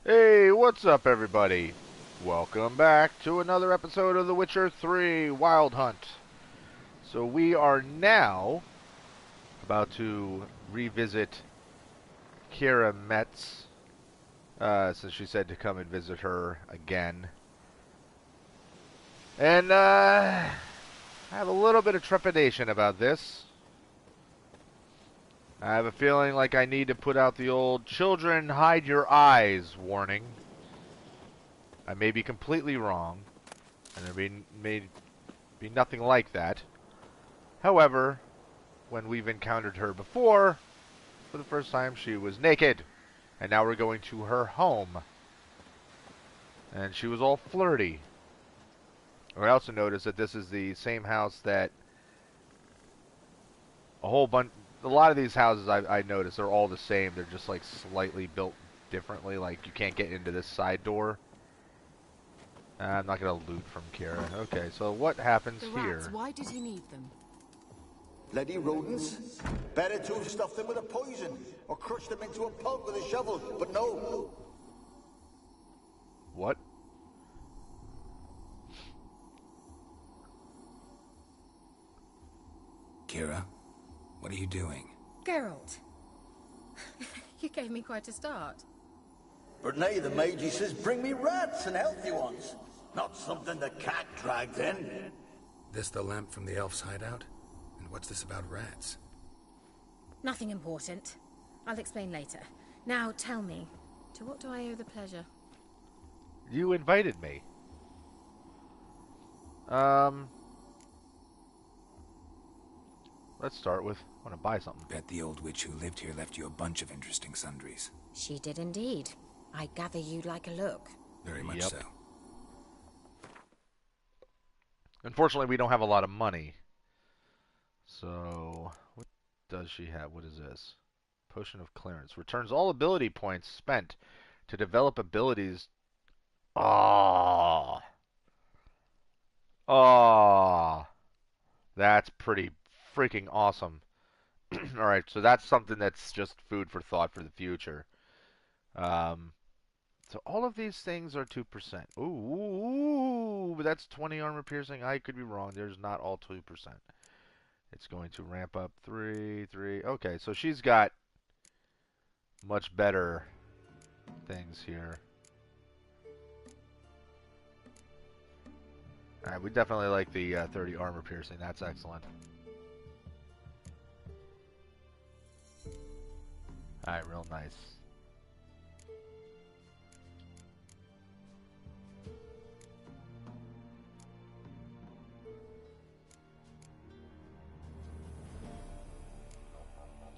Hey, what's up, everybody? Welcome back to another episode of The Witcher 3 Wild Hunt. So, we are now about to revisit Kira Metz, since she said to come and visit her again. And, I have a little bit of trepidation about this. I have a feeling like I need to put out the old children hide your eyes warning. I may be completely wrong, and there may be nothing like that. However, when we've encountered her before, for the first time she was naked. And now we're going to her home. And she was all flirty. I also noticed that this is the same house that a lot of these houses I noticed, they're all the same. They're just like slightly built differently. Like you can't get into this side door. I'm not going to loot from Kira. Okay, so what happens The here? rats, why did he need them? Bloody rodents. Better to have stuffed them with a poison, or crushed them into a pulp with a shovel, but no. What? Kira, what are you doing? Geralt. You gave me quite a start. But nay, the mage, he says, bring me rats and healthy ones. Not something the cat dragged in. This the lamp from the elf's hideout? And what's this about rats? Nothing important. I'll explain later. Now tell me, to what do I owe the pleasure? You invited me. Let's start with, I want to buy something. Bet the old witch who lived here left you a bunch of interesting sundries. She did indeed. I gather you'd like a look. Very much Yep. so. Unfortunately, we don't have a lot of money. So, what does she have? What is this? Potion of Clearance. Returns all ability points spent to develop abilities. Oh. Oh. That's pretty freaking awesome. Alright, so that's something that's just food for thought for the future. Um, so all of these things are 2%. Ooh, but that's 20 armor piercing. I could be wrong. There's not all 2%. It's going to ramp up 3, 3. Okay, so she's got much better things here. Alright, we definitely like the 30 armor piercing. That's excellent. Alright, real nice.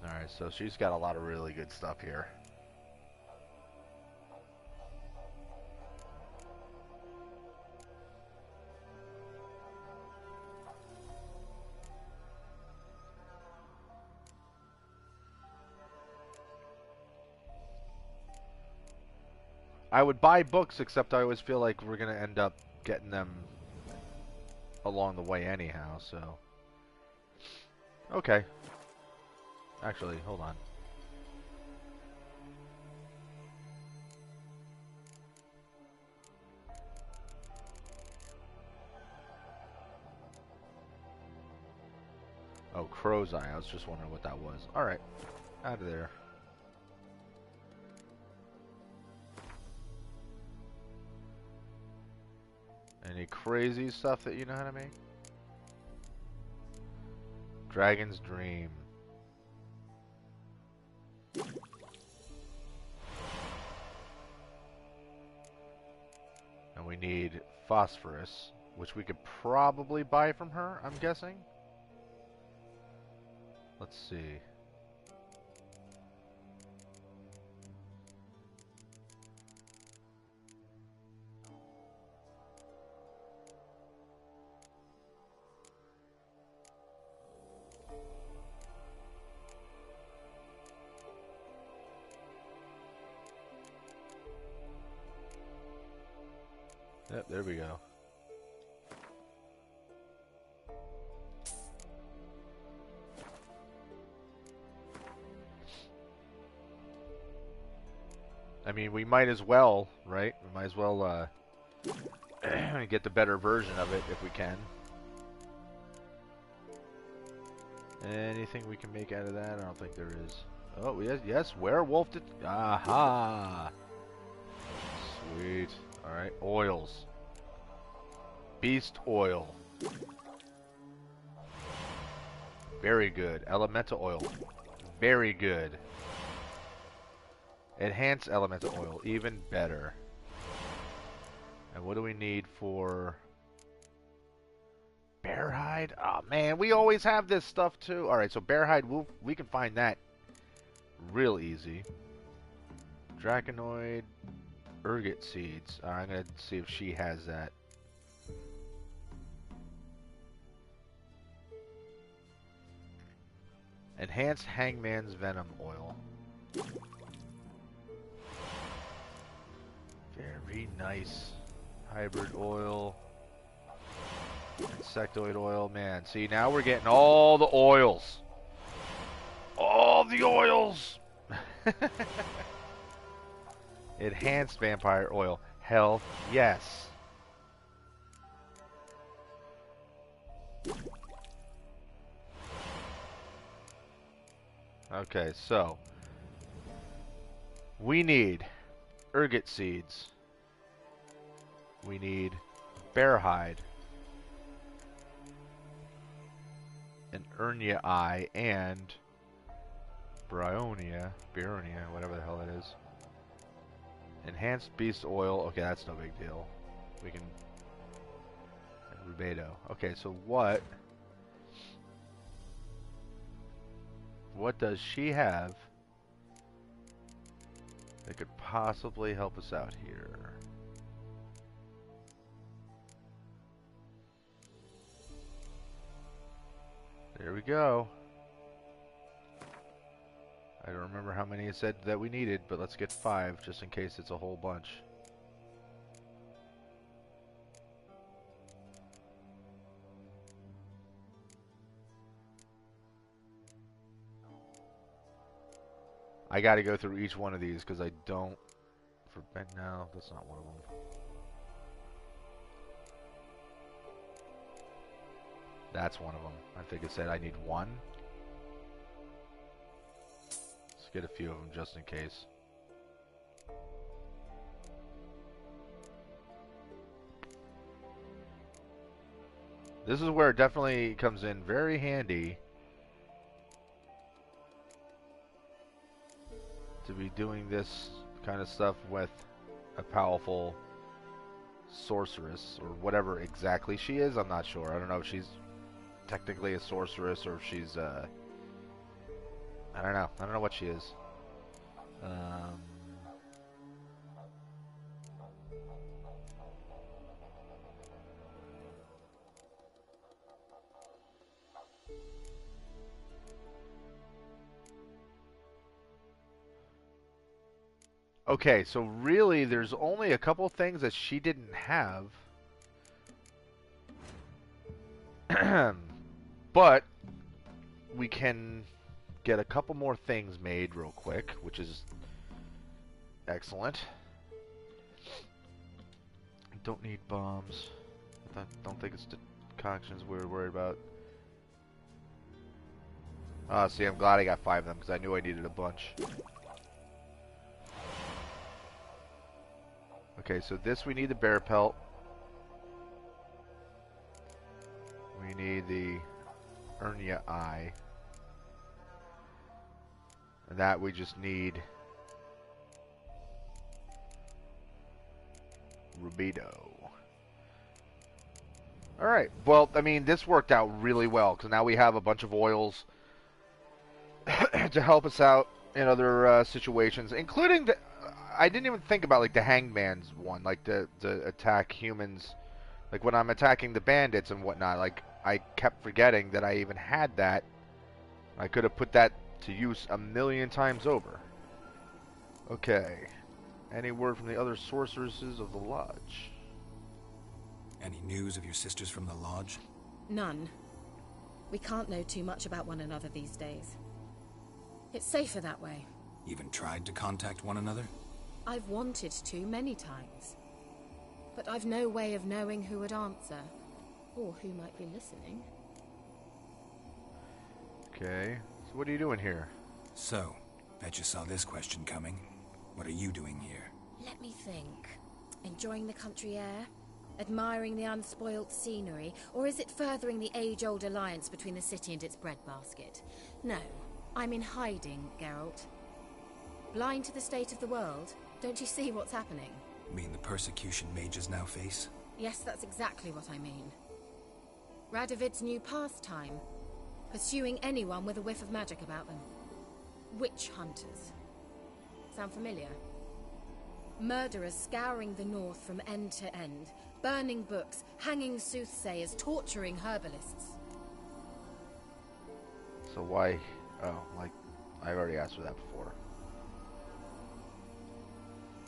Alright, so she's got a lot of really good stuff here. I would buy books, except I always feel like we're going to end up getting them along the way anyhow, so. Okay. Actually, hold on. Oh, Crow's Eye. I was just wondering what that was. Alright. Out of there. Any crazy stuff that you know how to make? Dragon's Dream. And we need phosphorus, which we could probably buy from her, I'm guessing. Let's see. Yep, there we go. I mean, we might as well, right? We might as well get the better version of it if we can. Anything we can make out of that? I don't think there is. Oh, yes, werewolf. Aha! Sweet. Alright, oils. Beast oil. Very good. Elemental oil. Very good. Enhanced elemental oil. Even better. And what do we need for... bear hide? Oh man, we always have this stuff too. Alright, so bear hide, we can find that real easy. Draconoid, ergot seeds. Alright, I'm going to see if she has that. Enhanced hangman's venom oil. Very nice. Hybrid oil. Insectoid oil, man. See, now we're getting all the oils. All the oils! Enhanced vampire oil. Hell yes. Okay, so we need ergot seeds. We need bear hide. An Urnia eye and Bryonia, whatever the hell it is. Enhanced beast oil. Okay, that's no big deal. We can. And rubedo. Okay, so what does she have that could possibly help us out here? There we go. I don't remember how many it said that we needed, but let's get 5 just in case it's a whole bunch. I gotta go through each one of these because I don't... No, that's not one of them. That's one of them. I think it said I need 1. Let's get a few of them just in case. This is where it definitely comes in very handy to be doing this kind of stuff with a powerful sorceress, or whatever exactly she is. I'm not sure. I don't know if she's technically a sorceress or if she's I don't know. I don't know what she is. Okay, so really there's only a couple things that she didn't have. But we can get a couple more things made real quick, which is excellent. Don't need bombs. I don't think it's decoctions we're worried about. See, I'm glad I got 5 of them because I knew I needed a bunch. Okay, so this we need the bear pelt. We need the Urnia eye. And that we just need rubedo. Alright, well, I mean, this worked out really well, because now we have a bunch of oils to help us out in other situations, including the... I didn't even think about, like, the hangman's one, like, the attack humans, like, when I'm attacking the bandits and whatnot, like, I kept forgetting that I even had that. I could have put that to use a million times over. Okay. Any word from the other sorceresses of the lodge? Any news of your sisters from the lodge? None. We can't know too much about one another these days. It's safer that way. Even tried to contact one another? I've wanted to many times. But I've no way of knowing who would answer, or who might be listening. Okay, so what are you doing here? So, bet you saw this question coming. What are you doing here? Let me think. Enjoying the country air? Admiring the unspoilt scenery? Or is it furthering the age-old alliance between the city and its breadbasket? No, I'm in hiding, Geralt. Blind to the state of the world? Don't you see what's happening? Mean the persecution mages now face? Yes, that's exactly what I mean. Radovid's new pastime. Pursuing anyone with a whiff of magic about them. Witch hunters. Sound familiar? Murderers scouring the north from end to end, burning books, hanging soothsayers, torturing herbalists. So why... Oh, like, I already asked for that before.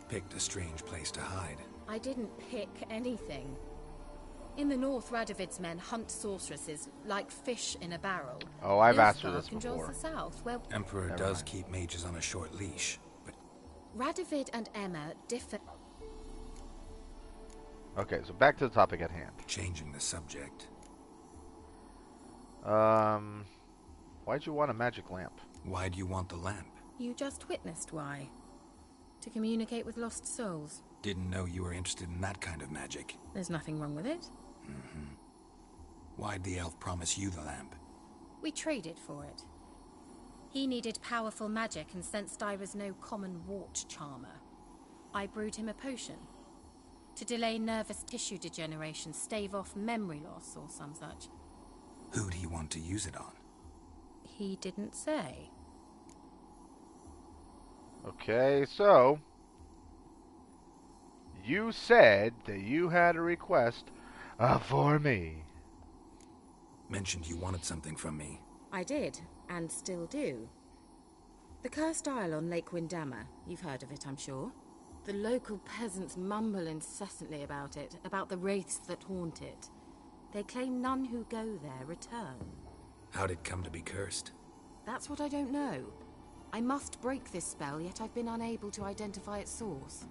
Picked a strange place to hide. I didn't pick anything. In the north, Radovid's men hunt sorceresses like fish in a barrel. Oh, I've asked for Nilfgaard this controls before. the south, where Emperor Never does mind. keep mages on a short leash, but Radovid and Emma differ. Okay, so back to the topic at hand. changing the subject. Why'd you want a magic lamp? Why do you want the lamp? You just witnessed why. To communicate with lost souls. Didn't know you were interested in that kind of magic. There's nothing wrong with it. Why'd the elf promise you the lamp? We traded for it. He needed powerful magic and sensed I was no common wart charmer. I brewed him a potion. To delay nervous tissue degeneration, stave off memory loss or some such. Who'd he want to use it on? He didn't say. Okay, so... You said that you had a request for me. Mentioned you wanted something from me. I did, and still do. The cursed isle on Lake Windammer. You've heard of it, I'm sure. The local peasants mumble incessantly about it, about the wraiths that haunt it. They claim none who go there return. How'd it come to be cursed? That's what I don't know. I must break this spell, yet I've been unable to identify its source.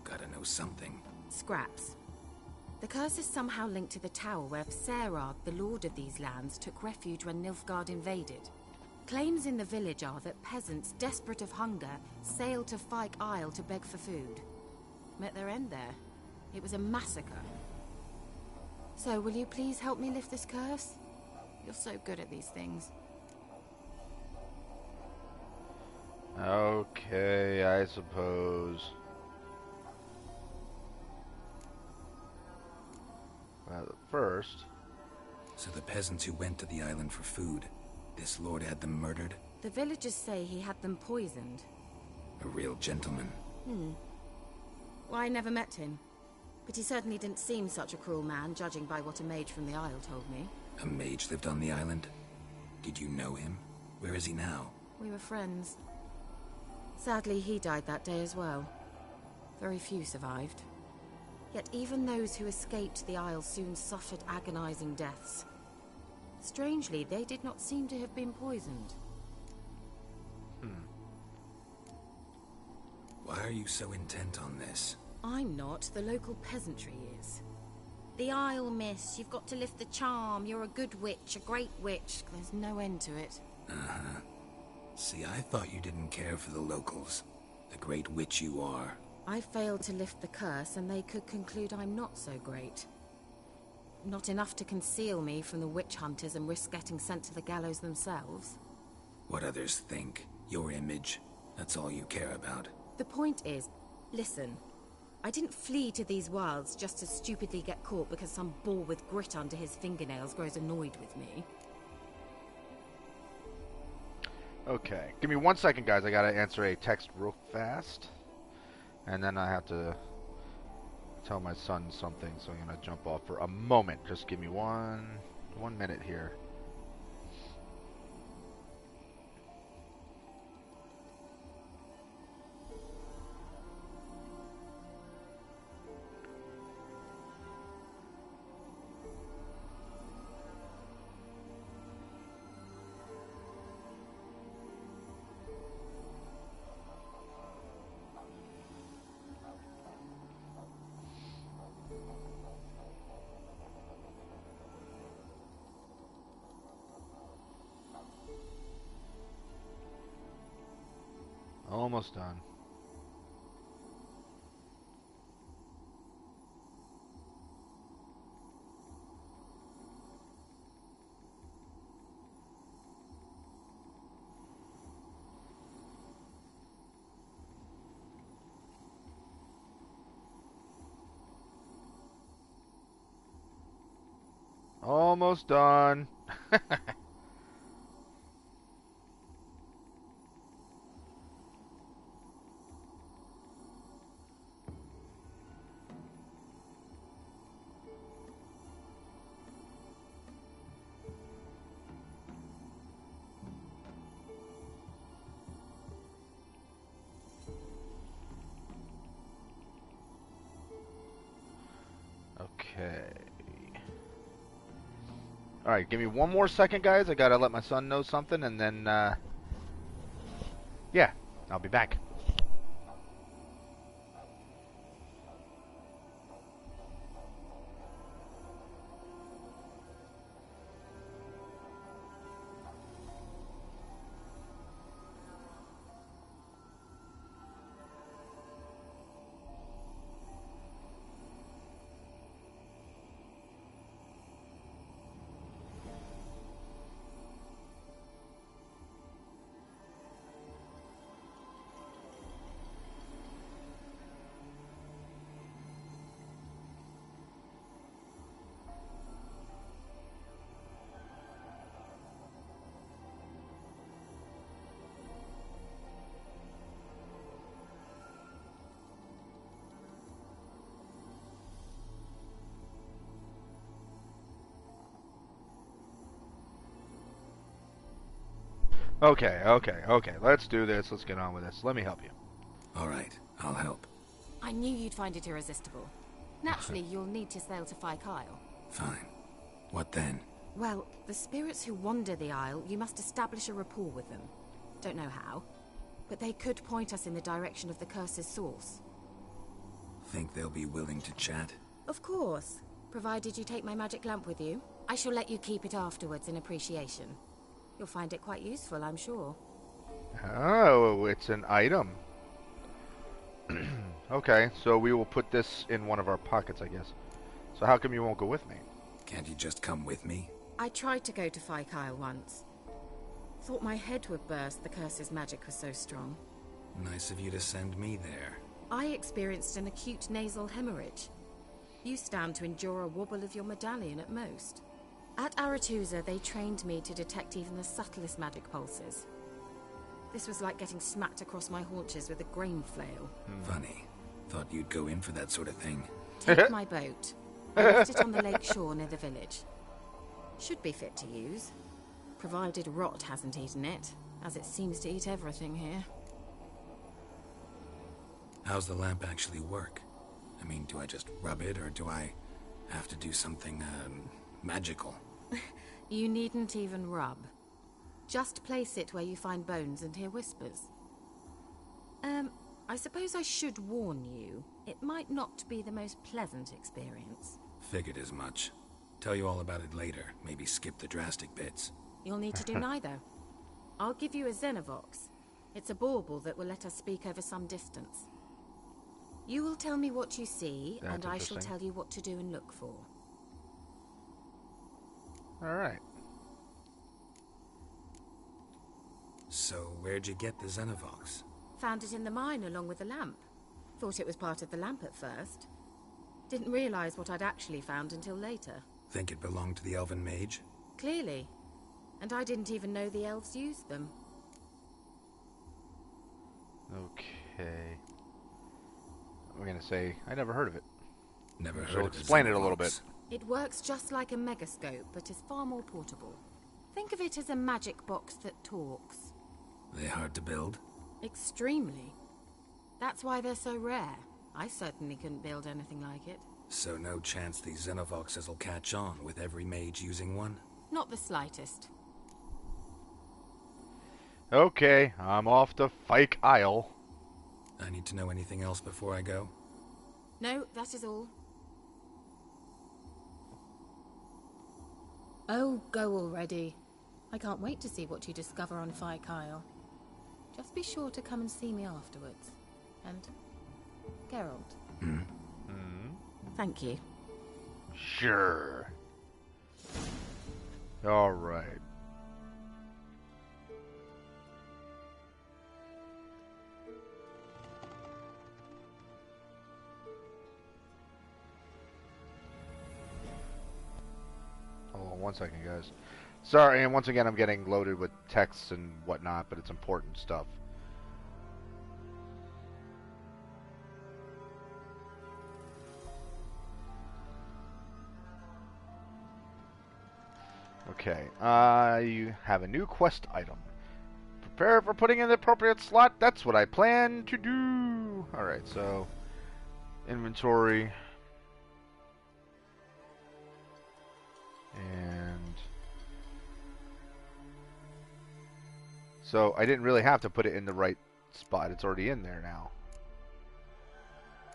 Gotta know something. Scraps. The curse is somehow linked to the tower where Serard, the lord of these lands, took refuge when Nilfgaard invaded. Claims in the village are that peasants, desperate of hunger, sailed to Fyke Isle to beg for food. Met their end there. It was a massacre. So, will you please help me lift this curse? You're so good at these things. Okay, I suppose. Well, first... So the peasants who went to the island for food, this lord had them murdered? The villagers say he had them poisoned. A real gentleman. Well, I never met him. But he certainly didn't seem such a cruel man, judging by what a mage from the Isle told me. A mage lived on the island? Did you know him? Where is he now? We were friends. Sadly, he died that day as well. Very few survived. Yet even those who escaped the Isle soon suffered agonizing deaths. Strangely, they did not seem to have been poisoned. Why are you so intent on this? I'm not, the local peasantry is. The Isle, miss, you've got to lift the charm. You're a good witch, a great witch. There's no end to it. See, I thought you didn't care for the locals. The great witch you are. I failed to lift the curse, and they could conclude I'm not so great. Not enough to conceal me from the witch hunters and risk getting sent to the gallows themselves. What others think, your image, that's all you care about. The point is, listen, I didn't flee to these wilds just to stupidly get caught because some boar with grit under his fingernails grows annoyed with me. Okay, give me 1 second, guys. I gotta answer a text real fast. And then I have to tell my son something, so I'm gonna jump off for a moment. Just give me one minute here. almost done. Almost done. Okay. Alright, give me one more second, guys. I gotta let my son know something, and then, yeah, I'll be back. Okay. Let's do this. Let's get on with this. Let me help you. All right, I'll help. I knew you'd find it irresistible. Naturally, you'll need to sail to Fyke Isle. Fine. What then? Well, the spirits who wander the Isle, you must establish a rapport with them. Don't know how, but they could point us in the direction of the curse's source. Think they'll be willing to chat? Of course, provided you take my magic lamp with you. I shall let you keep it afterwards in appreciation. You'll find it quite useful, I'm sure. Oh, it's an item. Okay, so we will put this in one of our pockets, I guess. So how come you won't go with me? Can't you just come with me? I tried to go to Fyke Isle once. Thought my head would burst, the curse's magic was so strong. Nice of you to send me there. I experienced an acute nasal hemorrhage. You stand to endure a wobble of your medallion at most. At Aretusa, they trained me to detect even the subtlest magic pulses. This was like getting smacked across my haunches with a grain flail. Funny. Thought you'd go in for that sort of thing. Take my boat. I left it on the lake shore near the village. Should be fit to use, provided rot hasn't eaten it, as it seems to eat everything here. How's the lamp actually work? I mean, do I just rub it, or do I have to do something, magical? You needn't even rub. Just place it where you find bones and hear whispers. I suppose I should warn you, it might not be the most pleasant experience. Figured as much. Tell you all about it later, maybe skip the drastic bits. You'll need to do neither. I'll give you a Xenovox. It's a bauble that will let us speak over some distance. You will tell me what you see, That's and I shall interesting. tell you what to do and look for. Alright. So, where'd you get the Xenovox? Found it in the mine along with the lamp. Thought it was part of the lamp at first. Didn't realize what I'd actually found until later. Think it belonged to the Elven Mage? Clearly. And I didn't even know the elves used them. Okay. I'm gonna say, I never heard of it. Never So heard of the explain it a little Xenovox. bit. It works just like a megascope, but is far more portable. Think of it as a magic box that talks. They hard to build? Extremely. That's why they're so rare. I certainly couldn't build anything like it. So no chance these Xenovoxes will catch on with every mage using one? Not the slightest. Okay, I'm off to Fyke Isle. I need to know anything else before I go? No, that is all. Oh, go already. I can't wait to see what you discover on Fyke Isle. Just be sure to come and see me afterwards. And Geralt. Thank you. Sure. All right. Hold on 1 second, guys. Sorry, and once again, I'm getting loaded with texts and whatnot, but it's important stuff. Okay, you have a new quest item. Prepare for putting in the appropriate slot. That's what I plan to do. Alright, so inventory. And so I didn't really have to put it in the right spot. It's already in there now.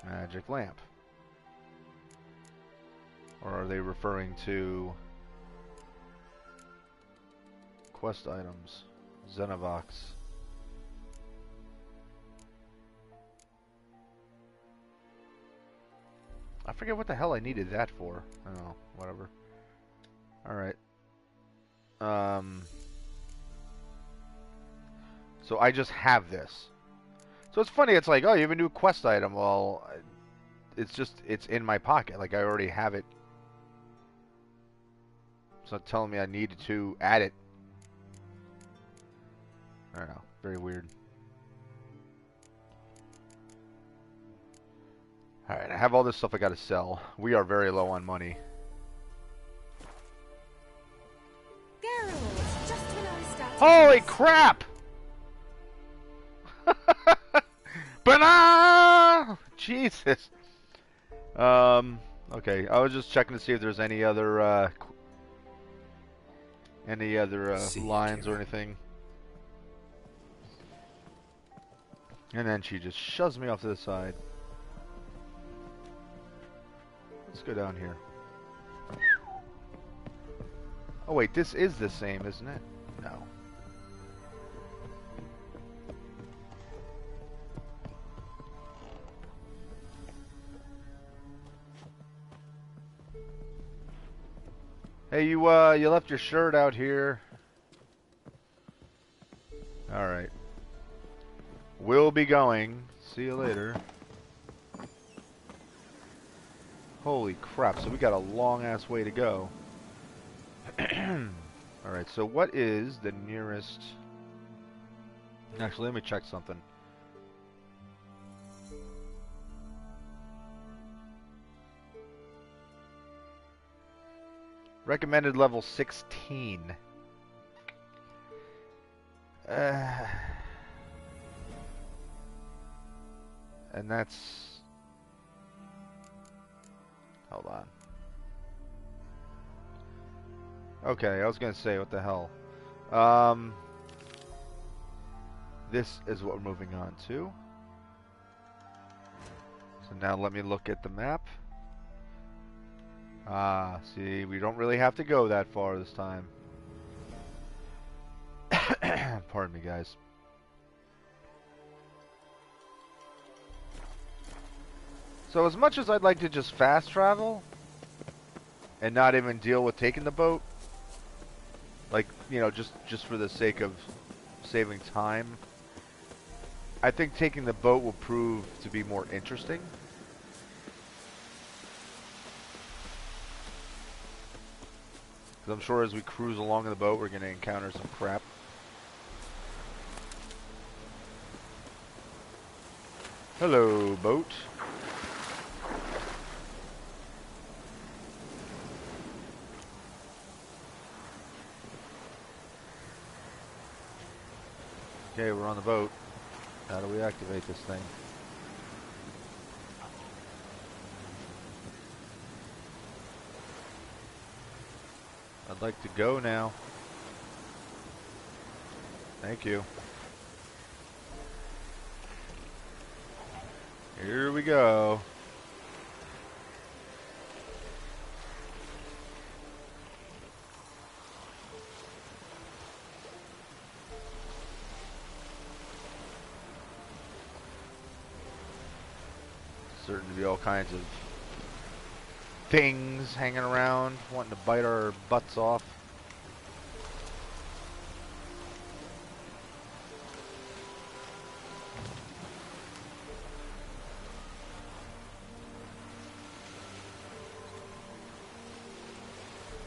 Magic lamp. Or are they referring to quest items? Xenovox. I forget what the hell I needed that for. I don't know. Whatever. Alright. So I just have this. So it's funny, it's like, oh, you have a new quest item. Well, it's in my pocket. Like, I already have it. It's not telling me I needed to add it. I don't know. Very weird. Alright, I have all this stuff I gotta sell. We are very low on money. Geralt, just when I was starting. Holy crap! Banana! Jesus. Okay, I was just checking to see if there's any other lines or anything. And then she just shoves me off to the side. Let's go down here. Oh wait, this is the same, isn't it? No. Hey, you left your shirt out here. Alright. We'll be going. See you later. Holy crap, so we got a long-ass way to go. Alright, so what is the nearest... Actually, let me check something. Recommended level 16. And that's... Hold on. Okay, I was gonna say, what the hell. This is what we're moving on to. So now let me look at the map. Ah, see, we don't really have to go that far this time. Pardon me, guys. So as much as I'd like to just fast travel and not even deal with taking the boat, like, you know, just for the sake of saving time, I think taking the boat will prove to be more interesting. Because I'm sure as we cruise along in the boat, we're going to encounter some crap. Hello, boat. Okay, we're on the boat. How do we activate this thing? I'd like to go now. Thank you. Here we go. certain to be all kinds of things hanging around, wanting to bite our butts off.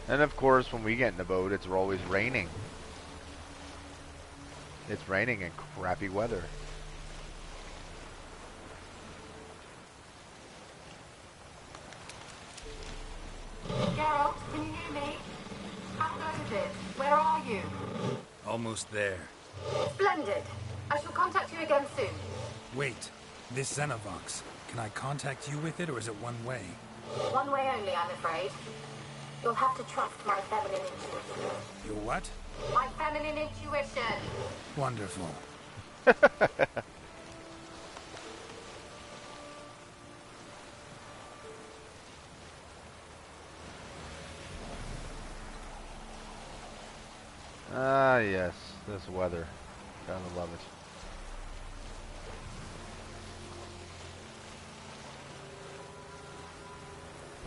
And of course, when we get in the boat, it's always raining. It's raining and crappy weather. Geralt, can you hear me? How good is it? Where are you? Almost there. Splendid. I shall contact you again soon. Wait, this Xenovox. Can I contact you with it, or is it one way? One way only, I'm afraid. You'll have to trust my feminine intuition. Your what? My feminine intuition. Wonderful. Ah, yes. This weather. Gotta love it.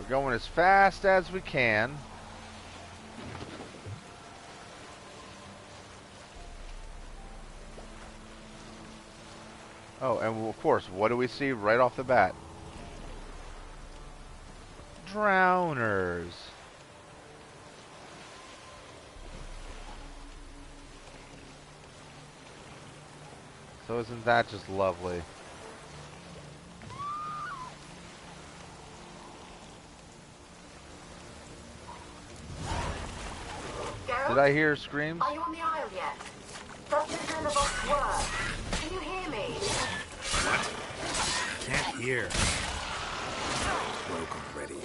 We're going as fast as we can. Oh, and of course, what do we see right off the bat? Drowners. So isn't that just lovely? Geralt, Did I hear screams? are you on the Isle yet? Does the Xenovox work? Can you hear me? What? Can't hear. Broke already.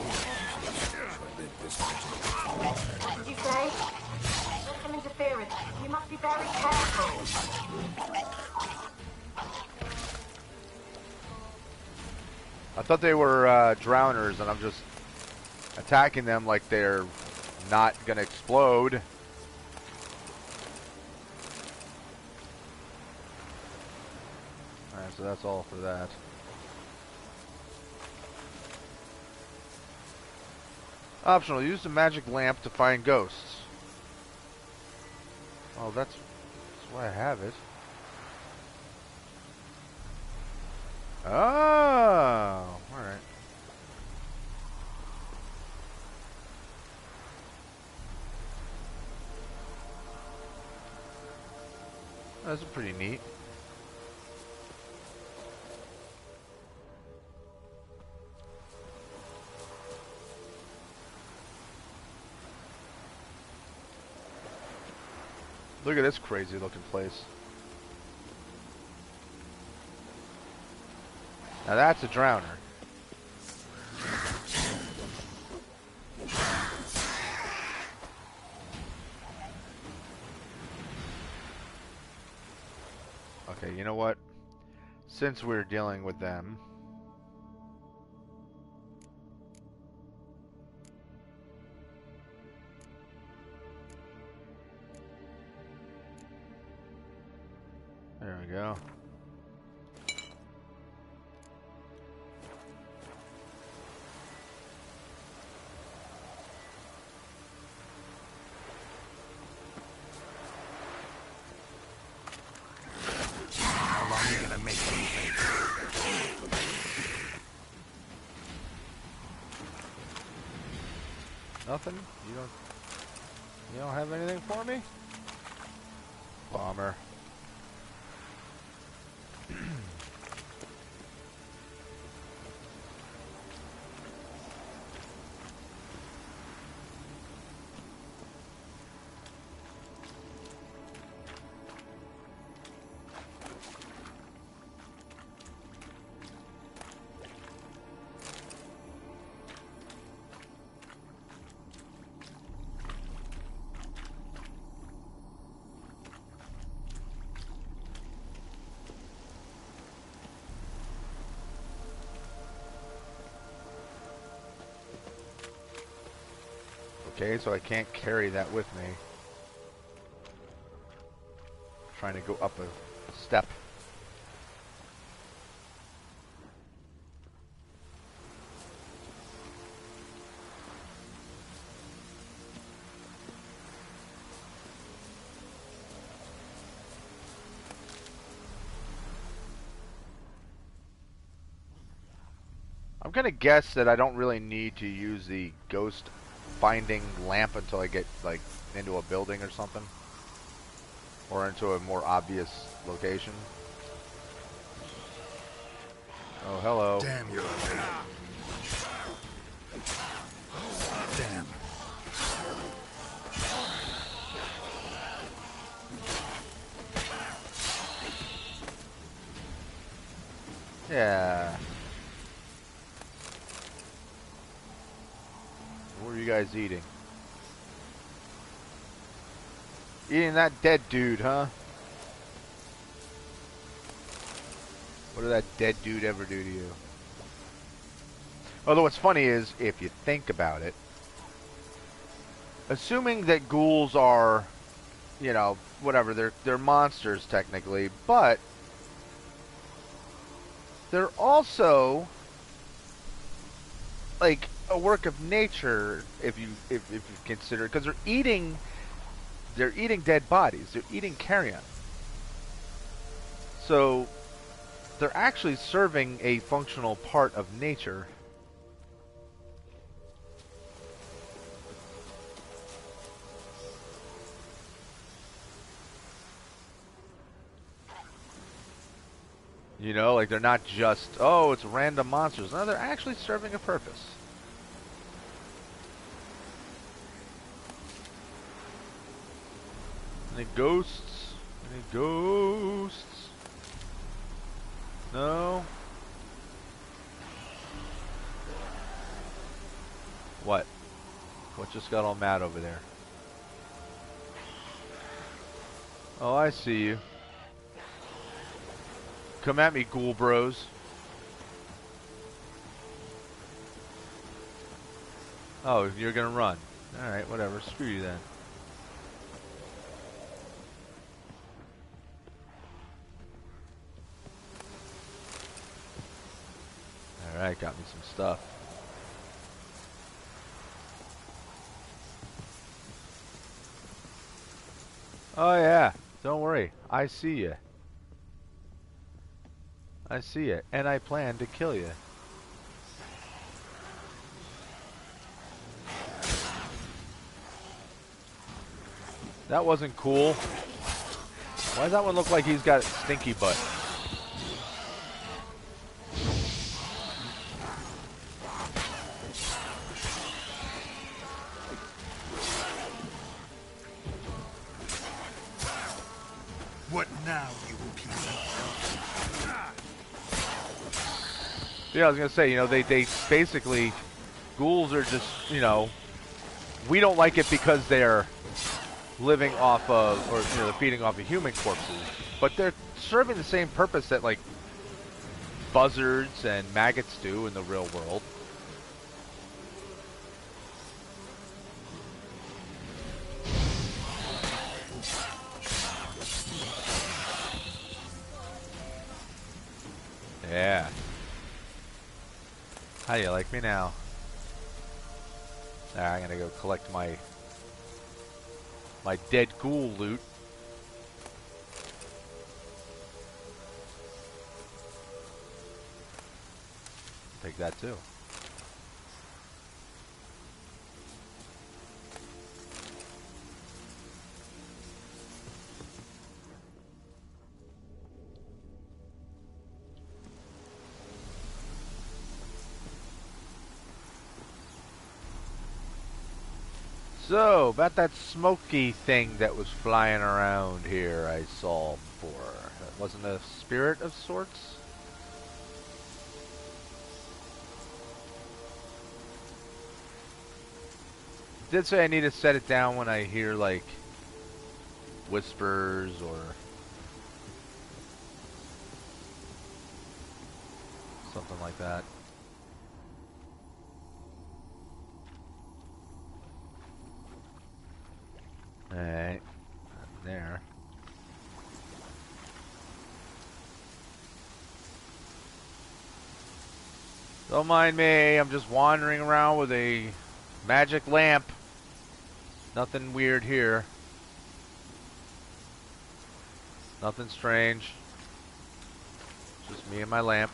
What did you say? There's some interference. You must be very careful. I thought they were drowners, and I'm just attacking them like they're not gonna explode. Alright, so that's all for that. Optional, use the magic lamp to find ghosts. Oh, that's why I have it. Oh, alright. That's pretty neat. Look at this crazy looking place. Now that's a drowner. Okay, you know what? Since we're dealing with them, there we go. How long are you gonna make me think? Nothing? You don't have anything for me? Bomber. Okay, so I can't carry that with me. Trying to go up a step. I'm gonna guess that I don't really need to use the ghost finding lamp until I get, like, into a building or something. Or into a more obvious location. Oh, hello. Damn, you're okay. Damn. Yeah. What are you guys eating? Eating that dead dude, huh? What did that dead dude ever do to you? Although what's funny is, if you think about it, assuming that ghouls are, you know, whatever, they're monsters technically, but they're also like a work of nature if you consider, because they're eating dead bodies, they're eating carrion. So they're actually serving a functional part of nature. You know, like they're not just, oh, it's random monsters. No, they're actually serving a purpose. Any ghosts? Any ghosts? No? What? What just got all mad over there? Oh, I see you. Come at me, ghoul bros. Oh, you're gonna run. Alright, whatever. Screw you then. Alright, got me some stuff. Oh yeah, don't worry. I see you. I see you, and I plan to kill you. That wasn't cool. Why does that one look like he's got stinky butt? What now, you piece of... Yeah, I was gonna say, you know, they basically, ghouls are just, you know, we don't like it because they're living off of, or, you know, feeding off of human corpses, but they're serving the same purpose that, like, buzzards and maggots do in the real world. Yeah. How do you like me now? Alright, I'm gonna go collect my dead ghoul loot. Take that too. So, about that smoky thing that was flying around here I saw before. That wasn't a spirit of sorts? Did say I need to set it down when I hear, like, whispers or something like that. Alright, there. Don't mind me, I'm just wandering around with a magic lamp. Nothing weird here. Nothing strange. Just me and my lamp.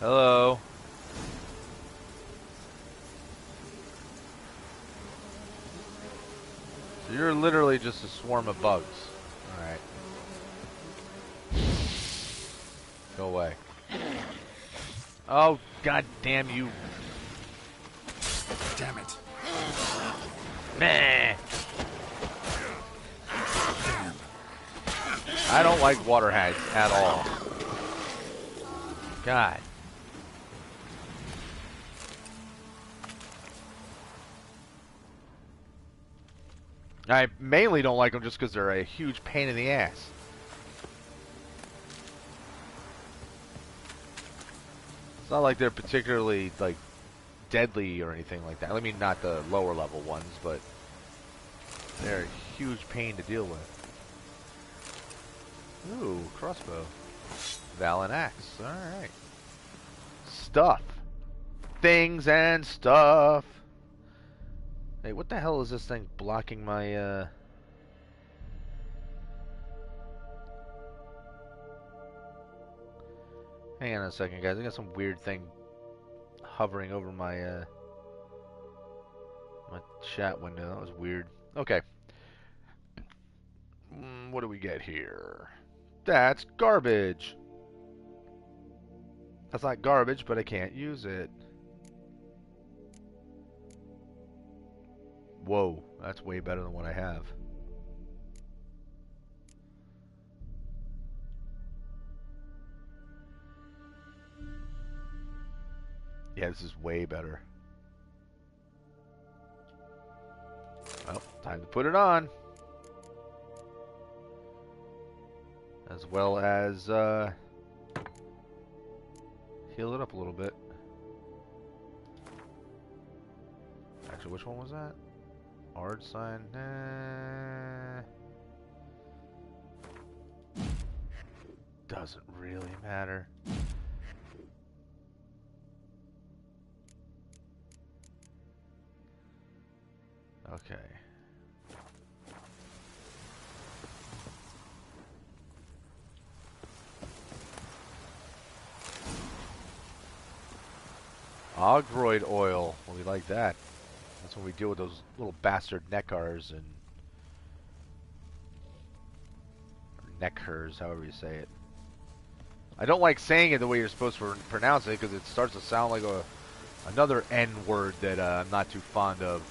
Hello. So you're literally just a swarm of bugs. Alright. Go away. Oh, god damn you. Damn it. Meh. Damn. I don't like water hags at all. God. I mainly don't like them just because they're a huge pain in the ass. It's not like they're particularly, like, deadly or anything like that. I mean, not the lower level ones, but they're a huge pain to deal with. Ooh, crossbow. Valen axe. Alright. Stuff. Things and stuff. Hey, what the hell is this thing blocking my, Hang on a second, guys. I got some weird thing hovering over my, my chat window. That was weird. Okay. What do we get here? That's garbage. That's not garbage, but I can't use it. Whoa, that's way better than what I have. Yeah, this is way better. Well, time to put it on. As well as, heal it up a little bit. Actually, which one was that? Ard sign. Doesn't really matter. Okay. Ogroid oil. Well, we like that. That's when we deal with those little bastard neckars and neckhers, however you say it. I don't like saying it the way you're supposed to pronounce it because it starts to sound like another N word that I'm not too fond of.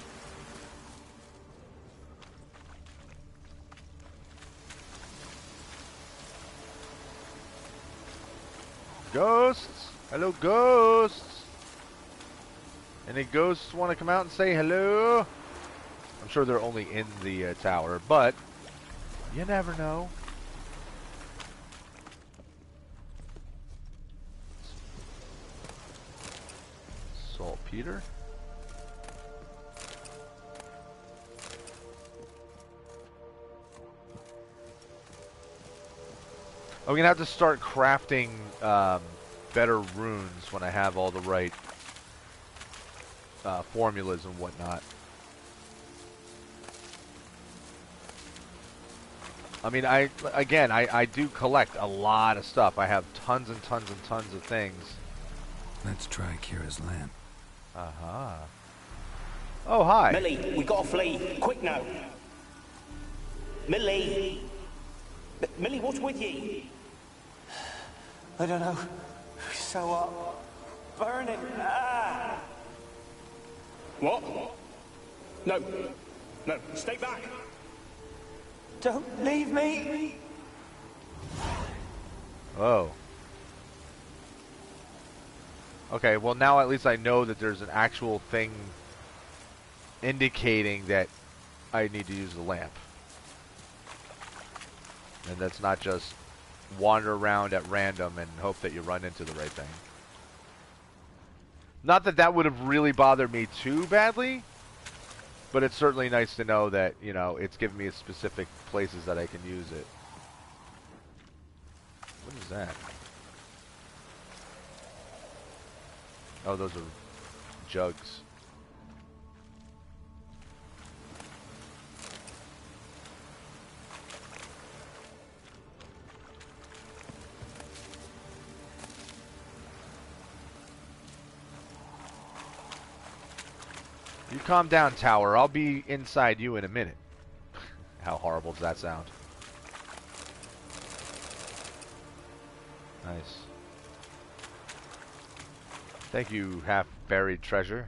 Ghosts! Hello, ghosts! Any ghosts want to come out and say hello? I'm sure they're only in the tower, but you never know. Saltpeter. I'm gonna have to start crafting better runes when I have all the right formulas and whatnot. I mean, I do collect a lot of stuff. I have tons and tons and tons of things. Let's try Kira's lamp. Aha. Oh, hi. Millie, we gotta flee. Quick now. Millie. Millie, what's with you? I don't know. So, burning. Ah! What? No. No, stay back. Don't leave me! Oh. Okay, well now at least I know that there's an actual thing indicating that I need to use the lamp. And that's not just wander around at random and hope that you run into the right thing. Not that that would have really bothered me too badly, but it's certainly nice to know that, you know, it's giving me specific places that I can use it. What is that? Oh, those are jugs. You calm down, Tower. I'll be inside you in a minute. How horrible does that sound? Nice. Thank you, half-buried treasure.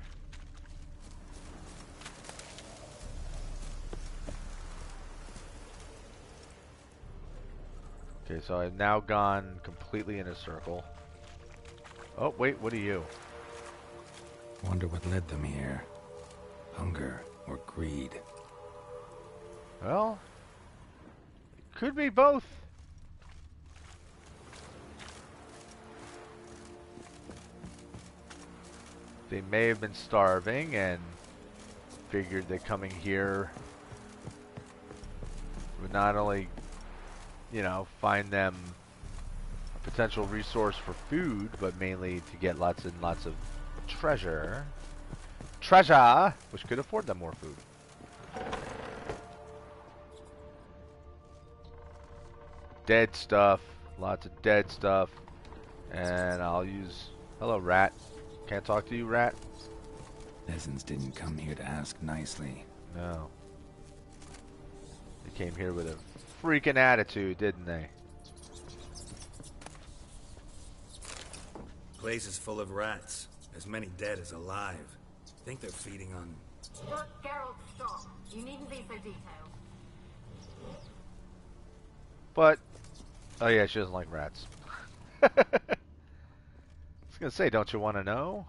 Okay, so I've now gone completely in a circle. Oh, wait, what are you? Wonder what led them here. Hunger or greed? Well, it could be both. They may have been starving and figured that coming here would not only, you know, find them a potential resource for food, but mainly to get lots and lots of treasure. Treasure! Which could afford them more food. Dead stuff. Lots of dead stuff. And I'll use... Hello, rat. Can't talk to you, rat? Peasants didn't come here to ask nicely. No. They came here with a freaking attitude, didn't they? Place is full of rats. As many dead as alive. Think they're feeding on... Geralt, stop. You needn't be so detailed. But... Oh yeah, she doesn't like rats. I was gonna say, don't you want to know?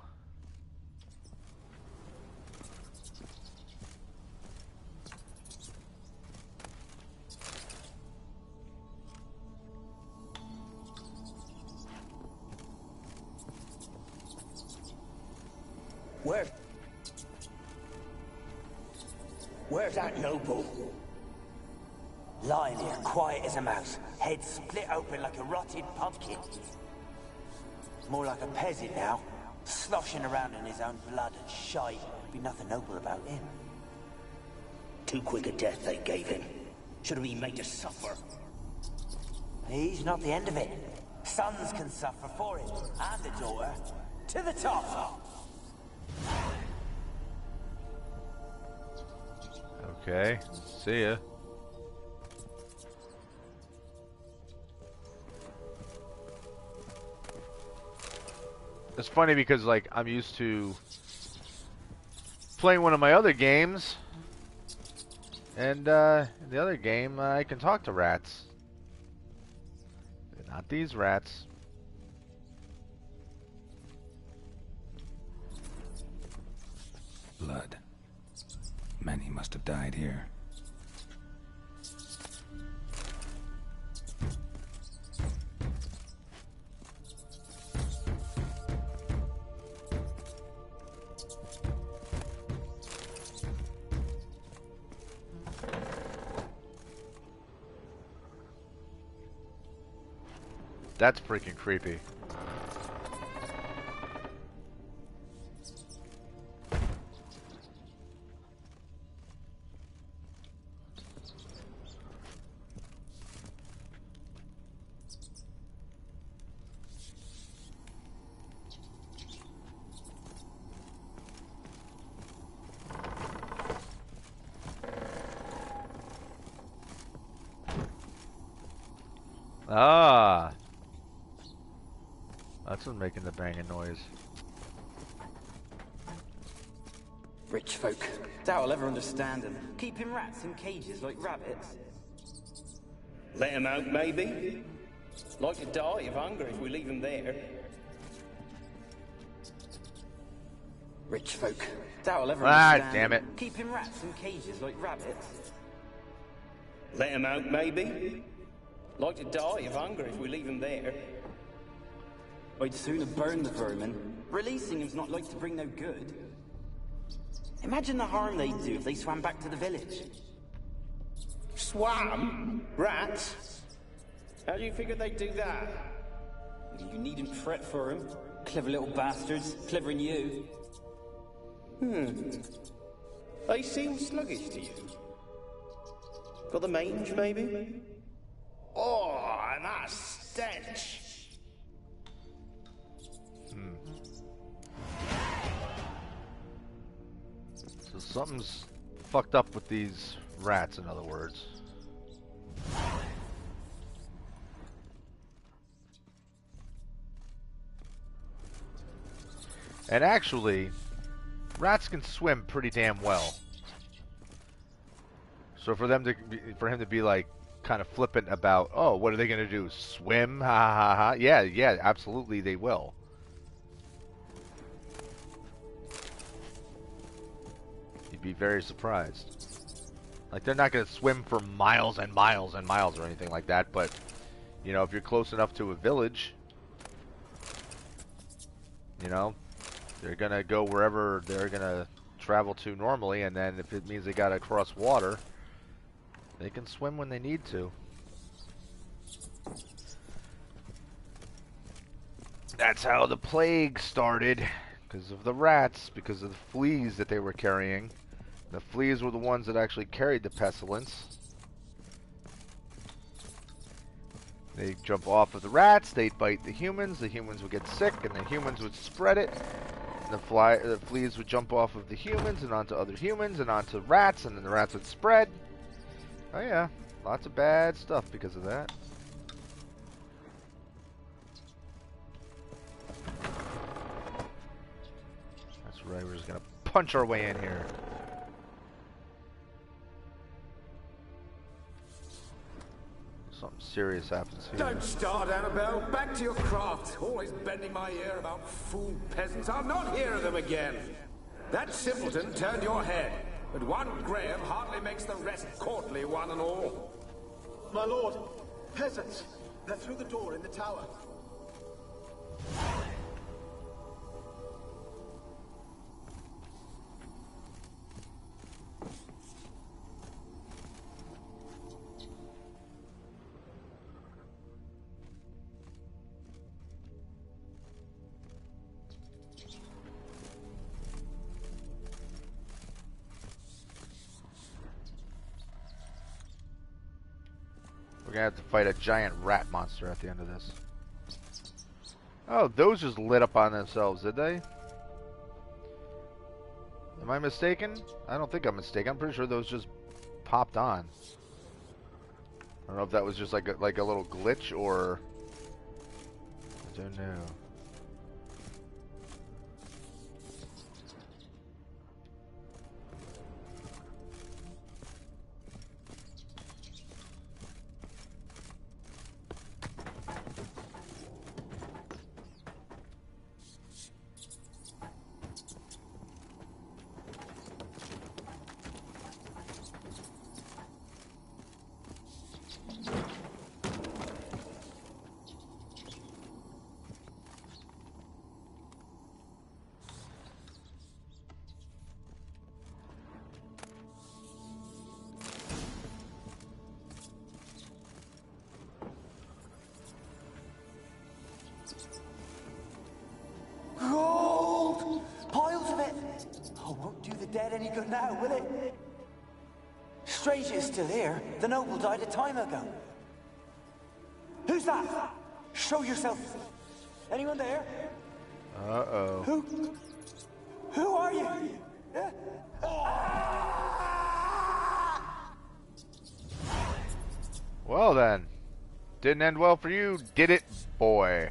Where's that noble? Lying here, quiet as a mouse, head split open like a rotted pumpkin. More like a peasant now, sloshing around in his own blood and shite. Be nothing noble about him. Too quick a death they gave him. Should have been made to suffer. He's not the end of it. Sons can suffer for him, and the daughter. To the top! Okay, see ya. It's funny because, like, I'm used to playing one of my other games, and in the other game, I can talk to rats. Not these rats. Blood. Many must have died here. That's freaking creepy. Ah, that's what's making the banging noise. Rich folk. Doubt I'll ever understand them. Keeping rats in cages like rabbits. Let him out, maybe? Like to die of hunger if we leave him there. Rich folk. Doubt I'll ever Ah, understand damn it. them. Keeping rats in cages like rabbits. Let him out, maybe? Like to die of hunger if we leave him there. I'd sooner burn the vermin. Releasing him's not like to bring no good. Imagine the harm they'd do if they swam back to the village. Swam? Rats? How do you figure they'd do that? You needn't fret for him. Clever little bastards. Clever than you. They seem sluggish to you. Got the mange, maybe? Oh, and that stench! Something's fucked up with these rats, in other words. And actually, rats can swim pretty damn well. So for him to be like kind of flippant about, oh, what are they gonna do? Swim? Ha ha ha ha. Yeah, absolutely they will. You'd be very surprised. Like, they're not gonna swim for miles and miles and miles or anything like that, but you know, if you're close enough to a village, you know, they're gonna go wherever they're gonna travel to normally, and then if it means they gotta cross water, they can swim when they need to. That's how the plague started, because of the rats, because of the fleas that they were carrying. The fleas were the ones that actually carried the pestilence. They'd jump off of the rats, they'd bite the humans would get sick, and the humans would spread it. And the fleas would jump off of the humans and onto other humans and onto rats, and then the rats would spread. Oh yeah, lots of bad stuff because of that. That's right, we're just gonna punch our way in here. Something serious happens here. Don't start, Annabelle. Back to your craft. Always bending my ear about fool peasants. I'll not hear of them again. That simpleton turned your head, but one Graham hardly makes the rest courtly, one and all. My lord, peasants. They're through the door in the tower. We're gonna have to fight a giant rat monster at the end of this. Oh, those just lit up on themselves, did they? Am I mistaken? I don't think I'm mistaken. I'm pretty sure those just popped on. I don't know if that was just like a little glitch or... I don't know. Gold! Piles of it! Oh, won't do the dead any good now, will it? Strange it's still here. The noble died a time ago. Who's that? Show yourself. Anyone there? Uh-oh. Who are you? Well then. Didn't end well for you, did it, boy?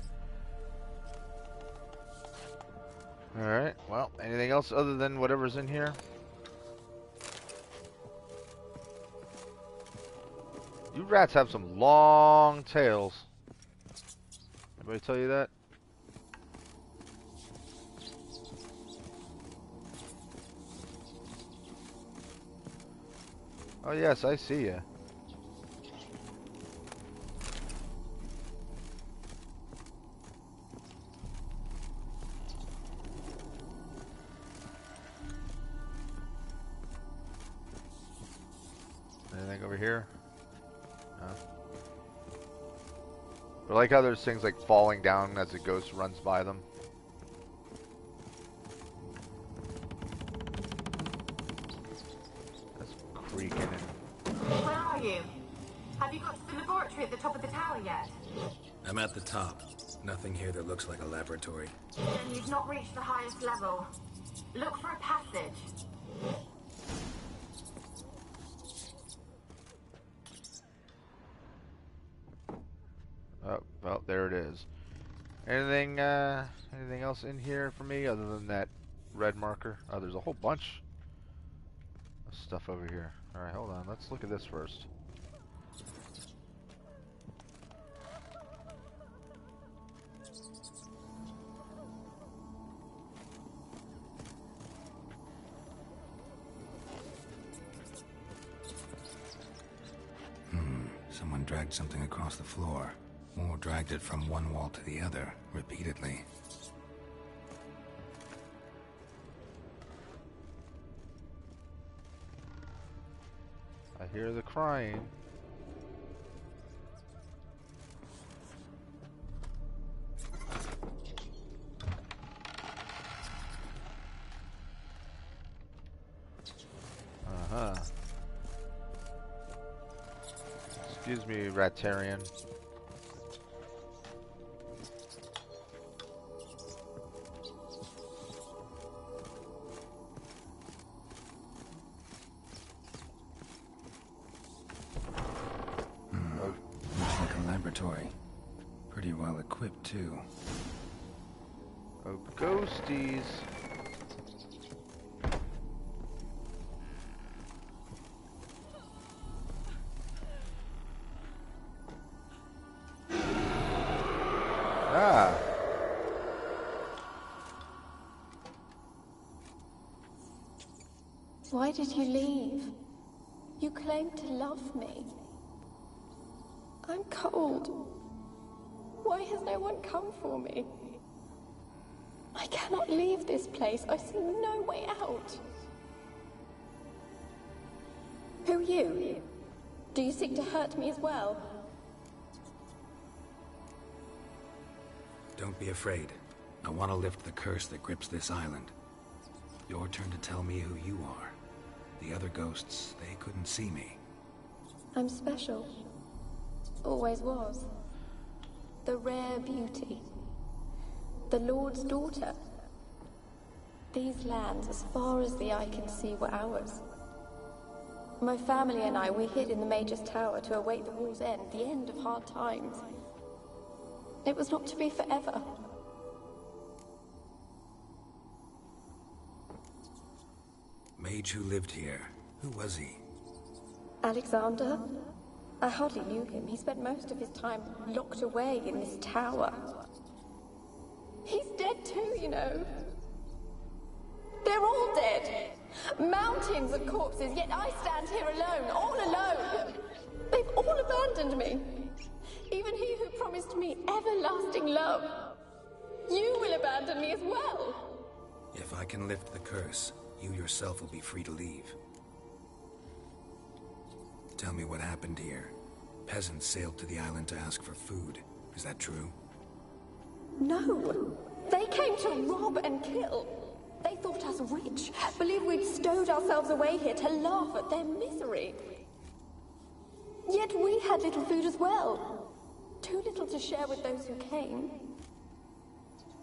Alright, well, anything else other than whatever's in here? You rats have some long tails. Anybody tell you that? Oh yes, I see ya. Anything over here? No. I like how there's things like falling down as a ghost runs by them. That's creaking and... Where are you? Have you got to the laboratory at the top of the tower yet? I'm at the top. Nothing here that looks like a laboratory. Then you've not reached the highest level. Look for a passage. there it is. Anything else in here for me other than that red marker? Oh, there's a whole bunch of stuff over here. Alright, hold on. Let's look at this first. Someone dragged something across the floor, or dragged it from one wall to the other, repeatedly. I hear the crying. Uh-huh. Excuse me, Ratarian. Looks like a laboratory. Pretty well equipped, too. Oh, ghosties. Ah. Why did you leave? You claimed to love me. I'm cold. Why has no one come for me? I cannot leave this place. I see no way out. Who are you? Do you seek to hurt me as well? Don't be afraid. I want to lift the curse that grips this island. Your turn to tell me who you are. The other ghosts, they couldn't see me. I'm special. Always was. The rare beauty. The Lord's daughter. These lands, as far as the eye can see, were ours. My family and I, we hid in the Major's Tower to await the war's end, the end of hard times. It was not to be forever. Mage who lived here. Who was he? Alexander? I hardly knew him. He spent most of his time locked away in this tower. He's dead too, you know. They're all dead. Mountains of corpses, yet I stand here alone, all alone. They've all abandoned me. Even he who promised me everlasting love. You will abandon me as well. If I can lift the curse, you yourself will be free to leave. Tell me what happened here. Peasants sailed to the island to ask for food. Is that true? No. They came to rob and kill. They thought us rich, believed we'd stowed ourselves away here to laugh at their misery. Yet we had little food as well. Too little to share with those who came.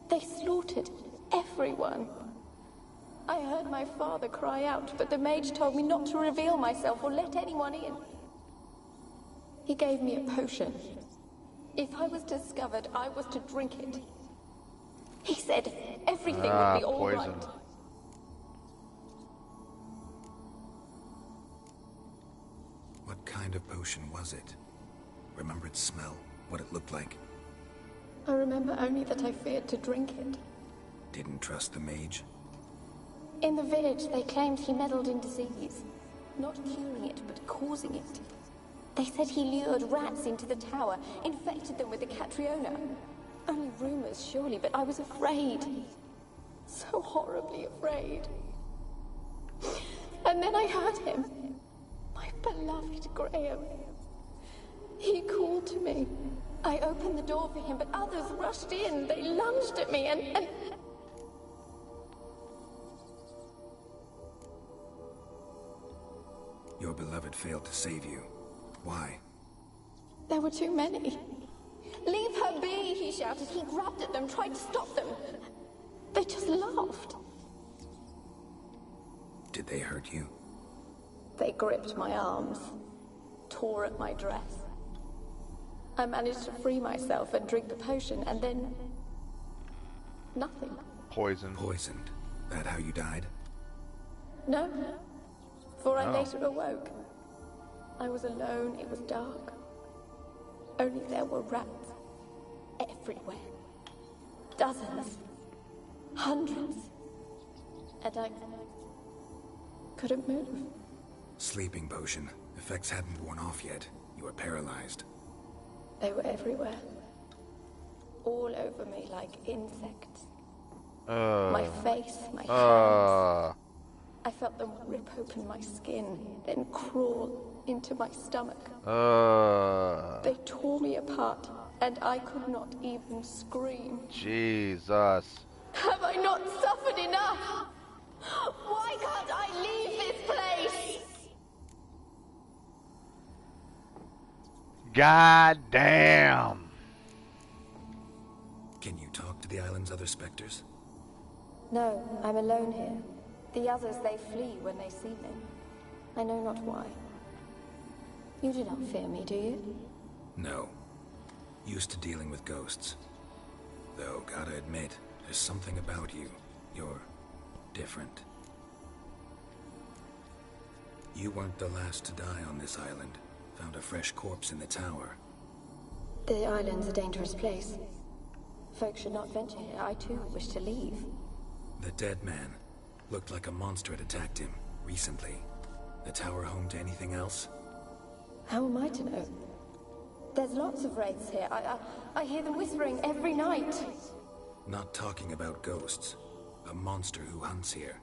They slaughtered everyone. I heard my father cry out, but the mage told me not to reveal myself or let anyone in. He gave me a potion. If I was discovered, I was to drink it. He said everything would be all right. What kind of potion was it? Remember its smell? What it looked like? I remember only that I feared to drink it. Didn't trust the mage? In the village, they claimed he meddled in disease. Not curing it, but causing it. They said he lured rats into the tower, infected them with the Catriona. Only rumors, surely, but I was afraid. So horribly afraid. And then I heard him. My beloved Graham. He called to me. I opened the door for him, but others rushed in. They lunged at me and... Your beloved failed to save you. Why? There were too many. Leave her be, he shouted. He grabbed at them, tried to stop them. They just laughed. Did they hurt you? They gripped my arms, tore at my dress. I managed to free myself and drink the potion, and then... nothing. Poison. Poisoned. That how you died? No, for I later awoke. I was alone, it was dark. Only there were rats everywhere. Dozens. Hundreds. And I couldn't move. Sleeping potion. Effects hadn't worn off yet. You were paralyzed. They were everywhere. All over me like insects. My face, my hands. I felt them rip open my skin, then crawl into my stomach. They tore me apart, and I could not even scream. Jesus. Have I not suffered enough? Why can't I leave this place? God damn. Can you talk to the island's other specters? No, I'm alone here. The others, they flee when they see me. I know not why. You do not fear me, do you? No. Used to dealing with ghosts. Though, gotta admit, there's something about you. You're different. You weren't the last to die on this island. Found a fresh corpse in the tower. The island's a dangerous place. Folks should not venture here. I too wish to leave. The dead man. Looked like a monster had attacked him, recently. The tower home to anything else? How am I to know? There's lots of wraiths here. I hear them whispering every night. Not talking about ghosts. A monster who hunts here.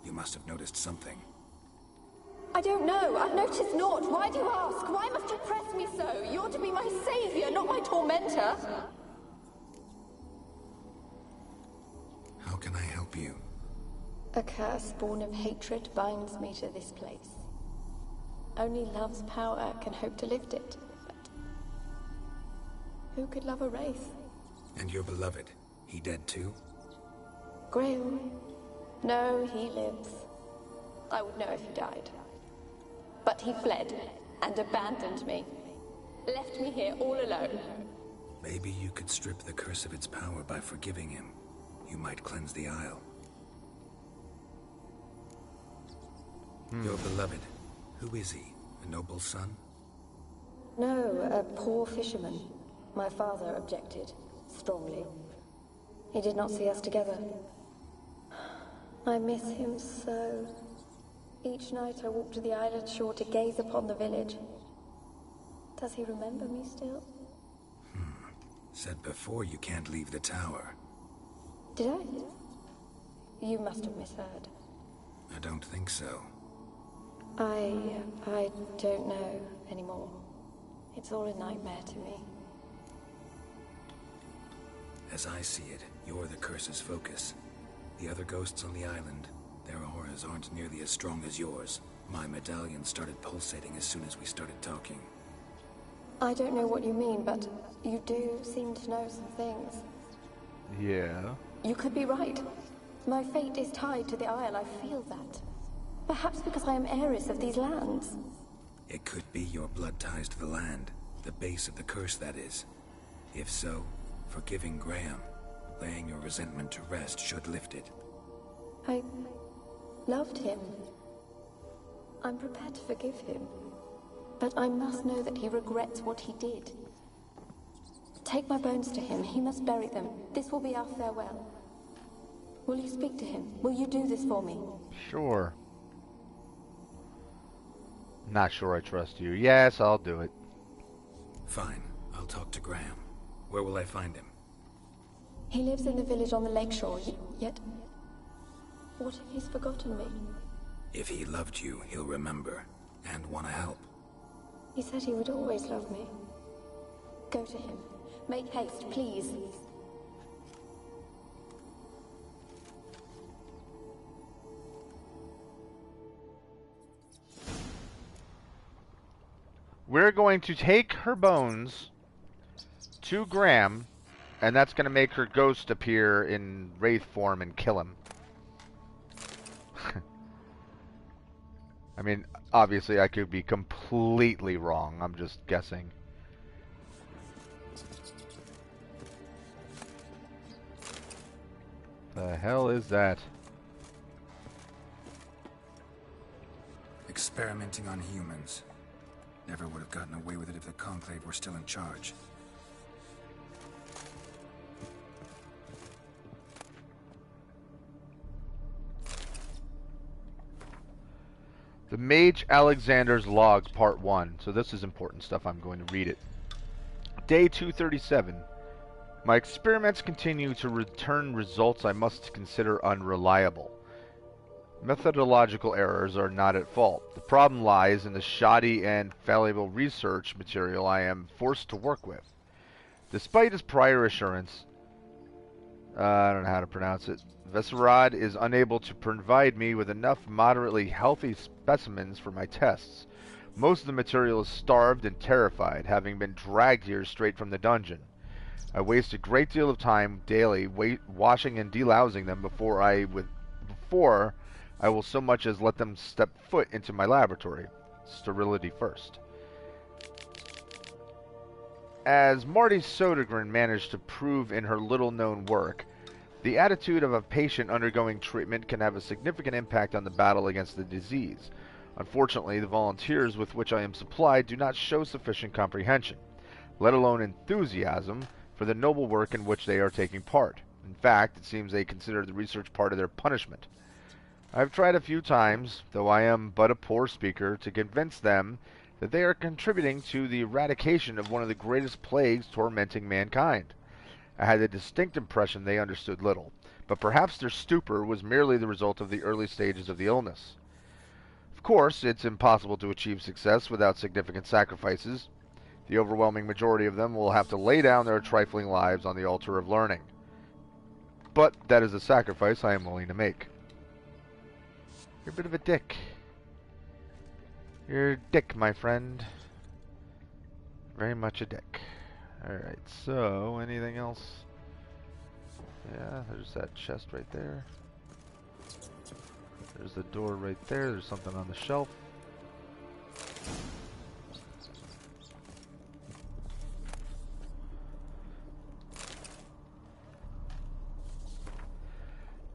You must have noticed something. I don't know. I've noticed naught. Why do you ask? Why must you press me so? You're to be my savior, not my tormentor. How can I help you? A curse born of hatred binds me to this place. Only love's power can hope to lift it. But who could love a wraith? And your beloved, he dead too? Graham? No, he lives. I would know if he died. But he fled and abandoned me. Left me here all alone. Maybe you could strip the curse of its power by forgiving him. You might cleanse the isle. Your beloved, who is he? A noble son? No, a poor fisherman. My father objected, strongly. He did not see us together. I miss him so. Each night I walk to the island shore to gaze upon the village. Does he remember me still? Said before you can't leave the tower. Did I? You must have misheard. I don't think so. I don't know anymore. It's all a nightmare to me. As I see it, you're the curse's focus. The other ghosts on the island, their auras aren't nearly as strong as yours. My medallion started pulsating as soon as we started talking. I don't know what you mean, but you do seem to know some things. Yeah. You could be right. My fate is tied to the Isle, I feel that. Perhaps because I am heiress of these lands. It could be your blood ties to the land. The base of the curse, that is. If so, forgiving Graham, laying your resentment to rest should lift it. I loved him. I'm prepared to forgive him. But I must know that he regrets what he did. Take my bones to him. He must bury them. This will be our farewell. Will you speak to him? Will you do this for me? Sure. Not sure I trust you. Yes, I'll do it. Fine. I'll talk to Graham. Where will I find him? He lives in the village on the lakeshore, yet... What if he's forgotten me? If he loved you, he'll remember. And want to help. He said he would always love me. Go to him. Make haste, please. We're going to take her bones to Graham, and that's going to make her ghost appear in wraith form and kill him. I mean, obviously I could be completely wrong. I'm just guessing. The hell is that? Experimenting on humans. Never would have gotten away with it if the Conclave were still in charge. The Mage Alexander's Log, Part 1. So this is important stuff. I'm going to read it. Day 237. My experiments continue to return results I must consider unreliable. Methodological errors are not at fault. The problem lies in the shoddy and fallible research material I am forced to work with. Despite his prior assurance, I don't know how to pronounce it, Vesserad is unable to provide me with enough moderately healthy specimens for my tests. Most of the material is starved and terrified, having been dragged here straight from the dungeon. I waste a great deal of time daily washing and delousing them before I will so much as let them step foot into my laboratory. Sterility first. As Marty Sodergren managed to prove in her little-known work, the attitude of a patient undergoing treatment can have a significant impact on the battle against the disease. Unfortunately, the volunteers with which I am supplied do not show sufficient comprehension, let alone enthusiasm, for the noble work in which they are taking part. In fact, it seems they consider the research part of their punishment. I have tried a few times, though I am but a poor speaker, to convince them that they are contributing to the eradication of one of the greatest plagues tormenting mankind. I had a distinct impression they understood little, but perhaps their stupor was merely the result of the early stages of the illness. Of course, it's impossible to achieve success without significant sacrifices. The overwhelming majority of them will have to lay down their trifling lives on the altar of learning. But that is a sacrifice I am willing to make. You're a bit of a dick. You're a dick, my friend. Very much a dick. Alright, so, anything else? Yeah, there's that chest right there. There's the door right there. There's something on the shelf.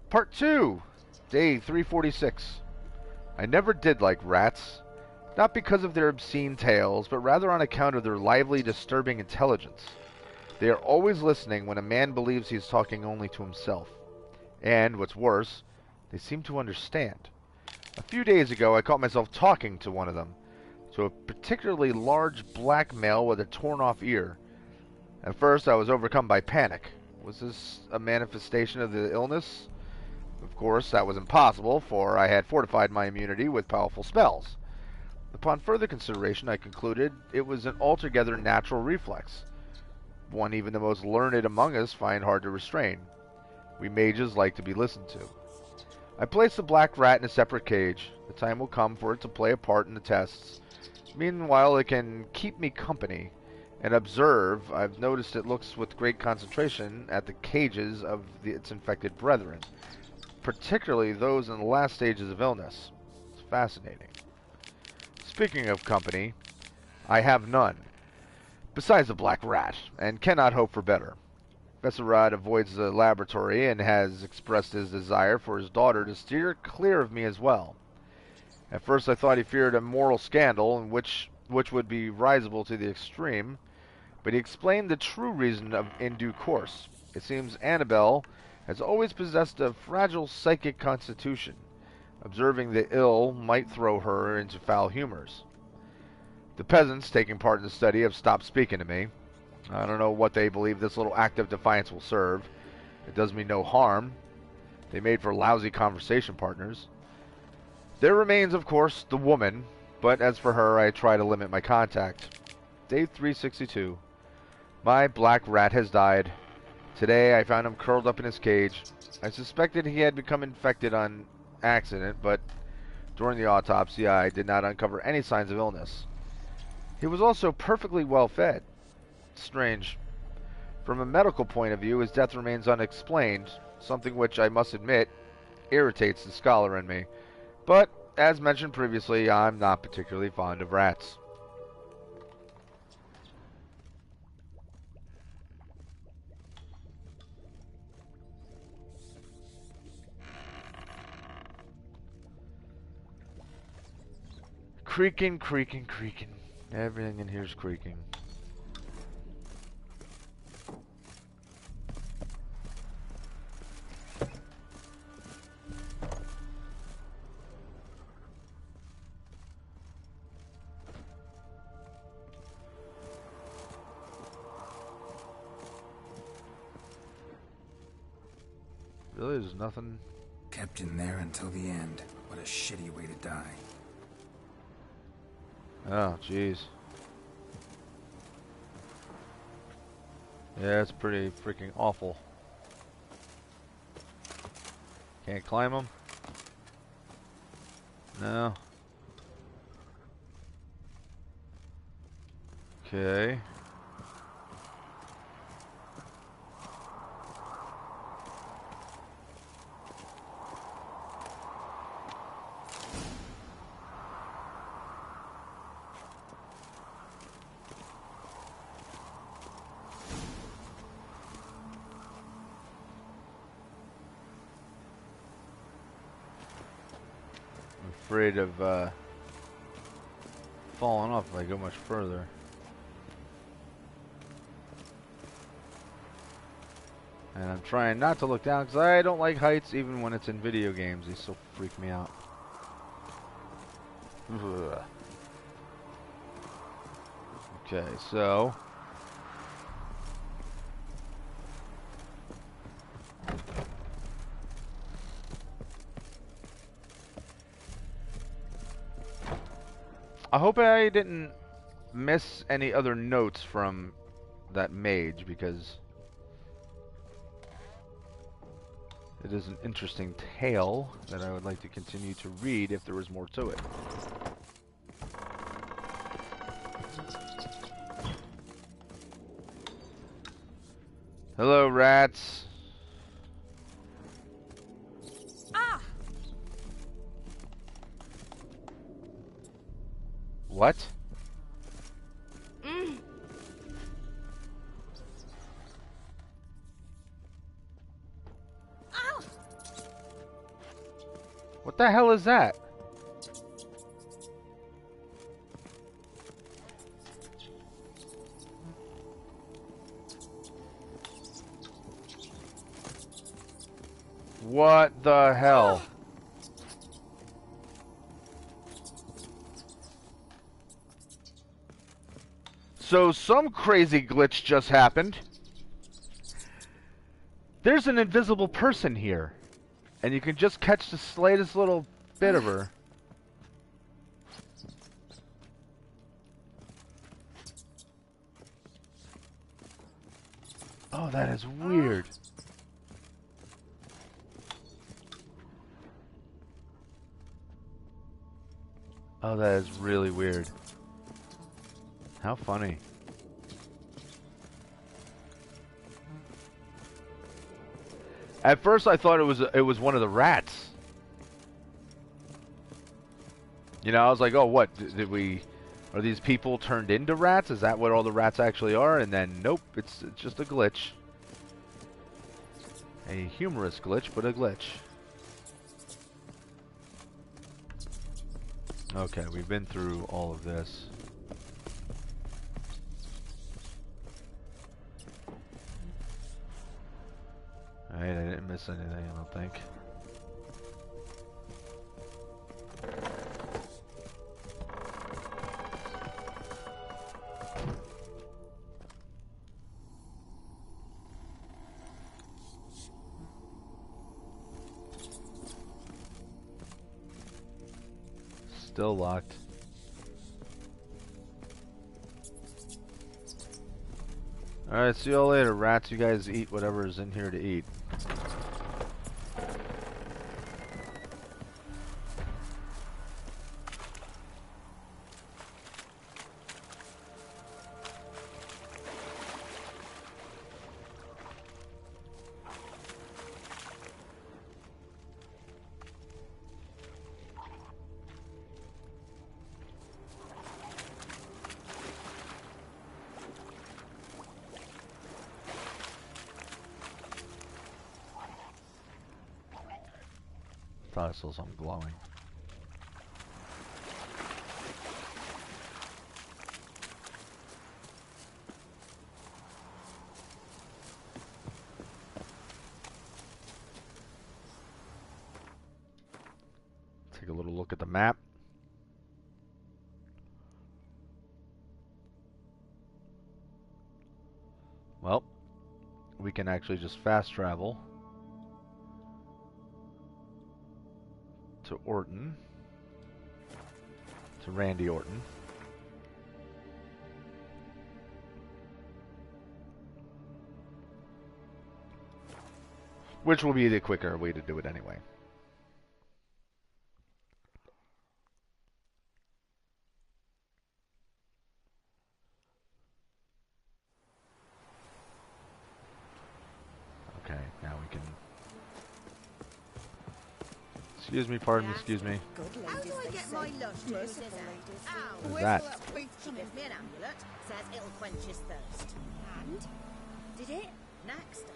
Part 2! Day 346. I never did like rats. Not because of their obscene tales, but rather on account of their lively, disturbing intelligence. They are always listening when a man believes he is talking only to himself. And, what's worse, they seem to understand. A few days ago, I caught myself talking to one of them, to a particularly large black male with a torn-off ear. At first, I was overcome by panic. Was this a manifestation of the illness? Of course, that was impossible, for I had fortified my immunity with powerful spells. Upon further consideration, I concluded it was an altogether natural reflex, one even the most learned among us find hard to restrain. We mages like to be listened to. I placed the black rat in a separate cage. The time will come for it to play a part in the tests. Meanwhile, it can keep me company and observe. I've noticed it looks with great concentration at the cages of its infected brethren, particularly those in the last stages of illness. It's fascinating. Speaking of company, I have none, besides the black rat, and cannot hope for better. Vesserad avoids the laboratory and has expressed his desire for his daughter to steer clear of me as well. At first I thought he feared a moral scandal, in which would be risible to the extreme, but he explained the true reason in due course. It seems Annabelle has always possessed a fragile psychic constitution. Observing the ill might throw her into foul humors. The peasants taking part in the study have stopped speaking to me. I don't know what they believe this little act of defiance will serve. It does me no harm. They made for lousy conversation partners. There remains, of course, the woman, but as for her, I try to limit my contact. Day 362. My black rat has died. Today I found him curled up in his cage. I suspected he had become infected on accident, but during the autopsy I did not uncover any signs of illness. He was also perfectly well fed. Strange. From a medical point of view, his death remains unexplained, something which, I must admit, irritates the scholar in me. But, as mentioned previously, I'm not particularly fond of rats. Creaking, creaking, creaking. Everything in here's creaking. Really, there's nothing. Kept in there until the end. What a shitty way to die. Oh, jeez. Yeah, it's pretty freaking awful. Can't climb them? No. Okay. Afraid of falling off if I go much further. And I'm trying not to look down because I don't like heights even when it's in video games. They so freak me out. Ugh. Okay, so I hope I didn't miss any other notes from that mage, because it is an interesting tale that I would like to continue to read if there was more to it. Hello, rats. Ah! What? Ow! What the hell is that? What the hell? So some crazy glitch just happened. There's an invisible person here, and you can just catch the slightest little bit of her. Oh, that is weird. Oh, that is really weird. How funny. At first I thought it was one of the rats. You know, I was like, "Oh, what? Are these people turned into rats? Is that what all the rats actually are?" And then nope, it's just a glitch. A humorous glitch, but a glitch. Okay, we've been through all of this. Alright, I didn't miss anything, I don't think. Still locked. Alright, see y'all later, rats. You guys eat whatever is in here to eat. Thought I saw something glowing. Take a little look at the map. Well, we can actually just fast travel to Orton, to Randy Orton. Which will be the quicker way to do it anyway. Okay, now we can... Excuse me, pardon me, excuse me. How do I get my lunch, Mrs. What is that? She gives me an amulet, says it'll quench his thirst. And? Did it? Next day,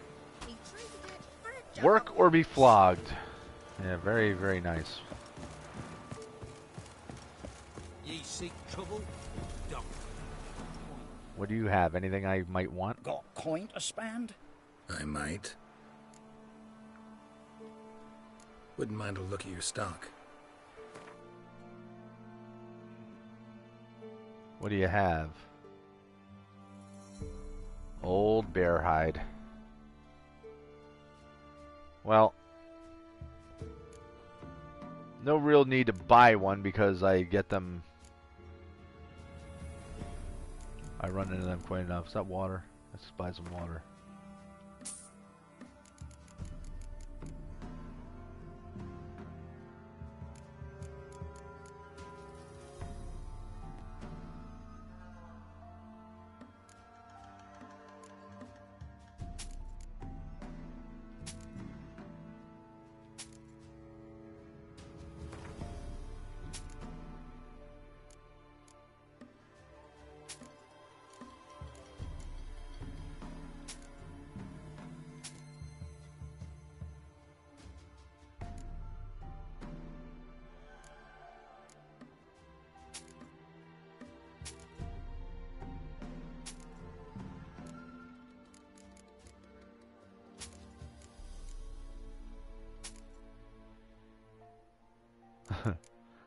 he traded it for a jar. Work or be flogged. Yeah, very, very nice. Ye seek trouble? Don't. What do you have? Anything I might want? Got coin to spend? I might. Wouldn't mind a look at your stock. What do you have? Old bear hide. Well, no real need to buy one because I get them. I run into them quite enough. Is that water? Let's buy some water.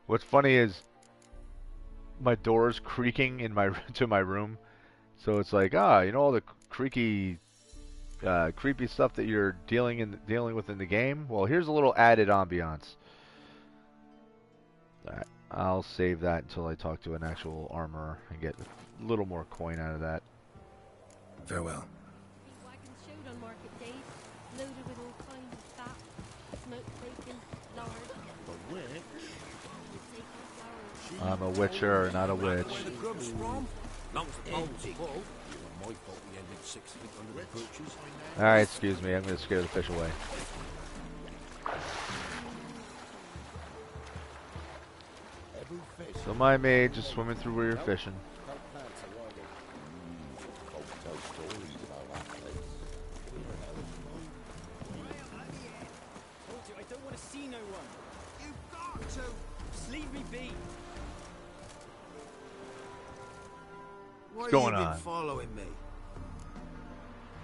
What's funny is my door's creaking in my to my room, so it's like, you know all the creepy stuff that you're dealing with in the game. Well, here's a little added ambiance. Alright, I'll save that until I talk to an actual armorer and get a little more coin out of that. Farewell. Wagons showed on market days, loaded with all kinds of fat, smoked bacon, lard. A witch? I'm a witcher, not a witch. Where the grub's from? Long for poles full. My fault we ended 6 feet under the perches. Alright, excuse me, I'm going to scare the fish away. So my maid just swimming through where you're fishing. I don't want to see no one. You've got to. Just leave me be. What's going on? Following me?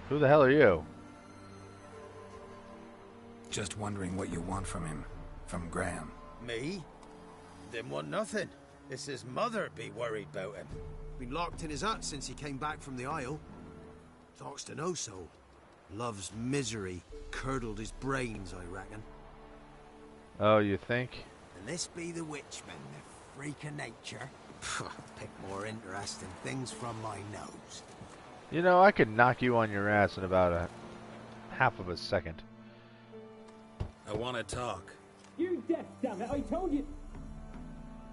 Who the hell are you? Just wondering what you want from him. From Graham. Me? Didn't want nothing. It's his mother be worried about him. Been locked in his hut since he came back from the Isle. Talks to no soul. Love's misery curdled his brains, I reckon. Oh, you think? And this be the witchman, the freak of nature. Pick more interesting things from my nose. You know, I could knock you on your ass in about a half of a second. I want to talk. You deaf, damn it! I told you.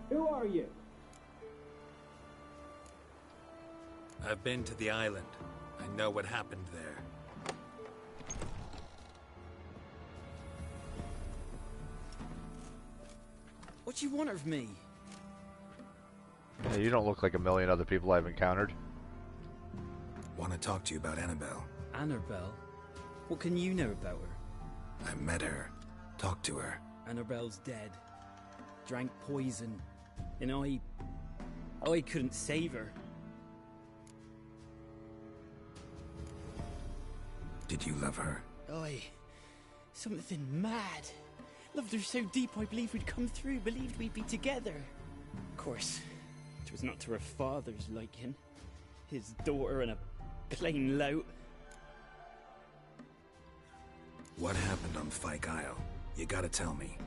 Who are you? I've been to the island. I know what happened there. What do you want of me? Yeah, you don't look like a million other people I've encountered. Want to talk to you about Annabelle. Annabelle? What can you know about her? I met her. Talked to her. Annabelle's dead. Drank poison. And I couldn't save her. Did you love her? Something mad. Loved her so deep I believed we'd come through, believed we'd be together. Of course, it was not to her father's liking. His daughter and a plain lout. What happened on Fyke Isle? You gotta tell me.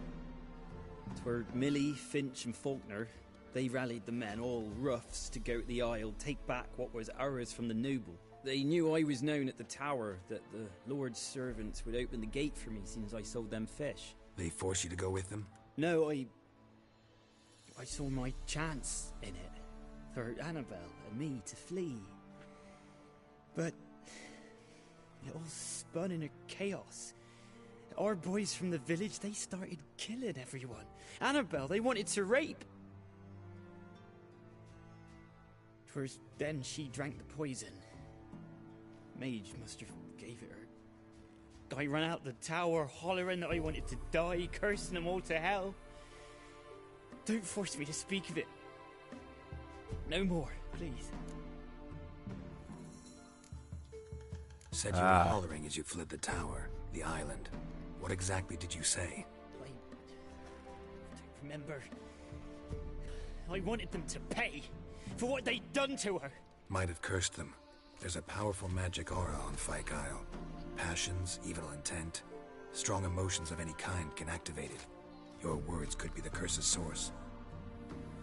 'Twere Millie, Finch and Faulkner. They rallied the men, all roughs, to go to the Isle, take back what was ours from the noble. They knew I was known at the tower, that the Lord's servants would open the gate for me since I sold them fish. They forced you to go with them? No, I saw my chance in it. For Annabelle and me to flee. But it all spun in a chaos. Our boys from the village, they started killing everyone. Annabelle, they wanted to rape. 'Twas then she drank the poison. Mage must have gave it her. I ran out the tower hollering that I wanted to die, cursing them all to hell. Don't force me to speak of it. No more, please. Said you were hollering as you fled the tower, the island. What exactly did you say? I don't remember. I wanted them to pay for what they'd done to her. Might have cursed them. There's a powerful magic aura on Fyke Isle. Passions, evil intent, strong emotions of any kind can activate it. Your words could be the curse's source.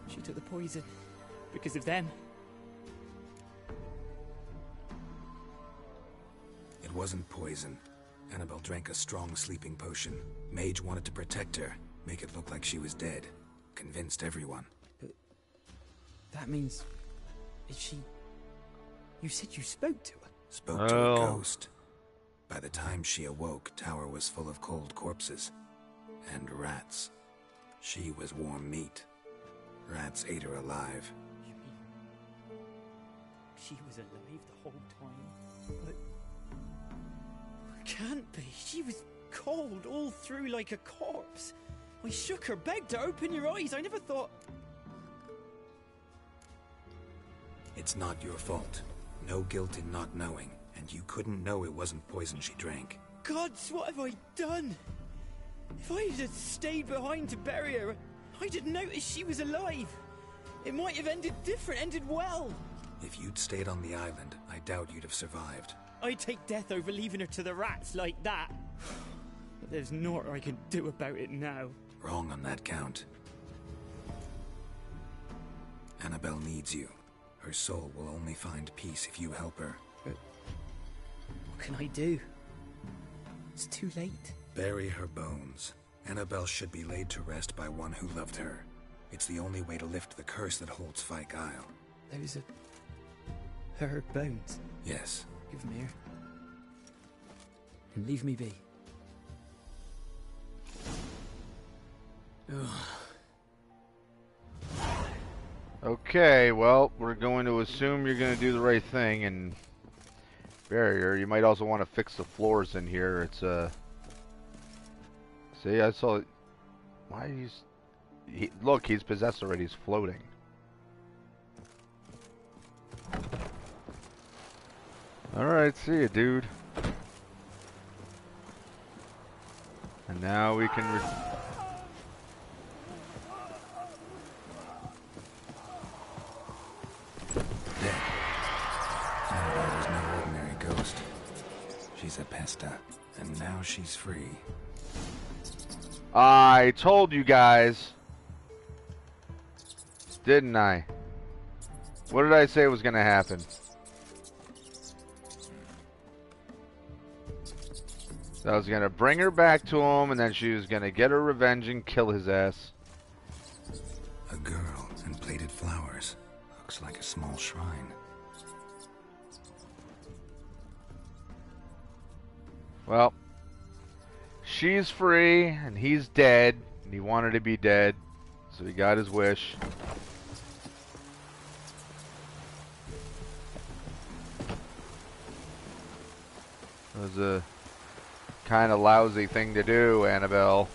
She took the poison because of them. It wasn't poison. Annabelle drank a strong sleeping potion. Mage wanted to protect her, make it look like she was dead. Convinced everyone. But that means... is she... You said you spoke to her? Spoke to a ghost. By the time she awoke, tower was full of cold corpses. And rats. She was warm meat. Rats ate her alive. You mean... she was alive the whole time? But... can't be. She was cold all through like a corpse. I shook her, begged her, open your eyes. I never thought... It's not your fault. No guilt in not knowing. And you couldn't know it wasn't poison she drank. Gods, what have I done? If I had stayed behind to bury her, I'd have noticed she was alive. It might have ended different, ended well. If you'd stayed on the island, I doubt you'd have survived. I'd take death over leaving her to the rats like that. But there's naught I can do about it now. Wrong on that count. Annabelle needs you. Her soul will only find peace if you help her. But what can I do? It's too late. Bury her bones. Annabelle should be laid to rest by one who loved her. It's the only way to lift the curse that holds Fyke Isle. Those are... her bones? Yes. Give them here. And leave me be. Okay, well, we're going to assume you're going to do the right thing and bury her. You might also want to fix the floors in here. It's see, I saw... why look, he's possessed already. He's floating. Alright, see ya, dude. And now we can... Annabelle was no ordinary ghost. She's a pesta, and now she's free. I told you guys, didn't I? What did I say was going to happen? I was going to bring her back to him, and then she was going to get her revenge and kill his ass. A girl and plated flowers. Looks like a small shrine. Well, she's free, and he's dead, and he wanted to be dead, so he got his wish. It was a kind of lousy thing to do, Annabelle.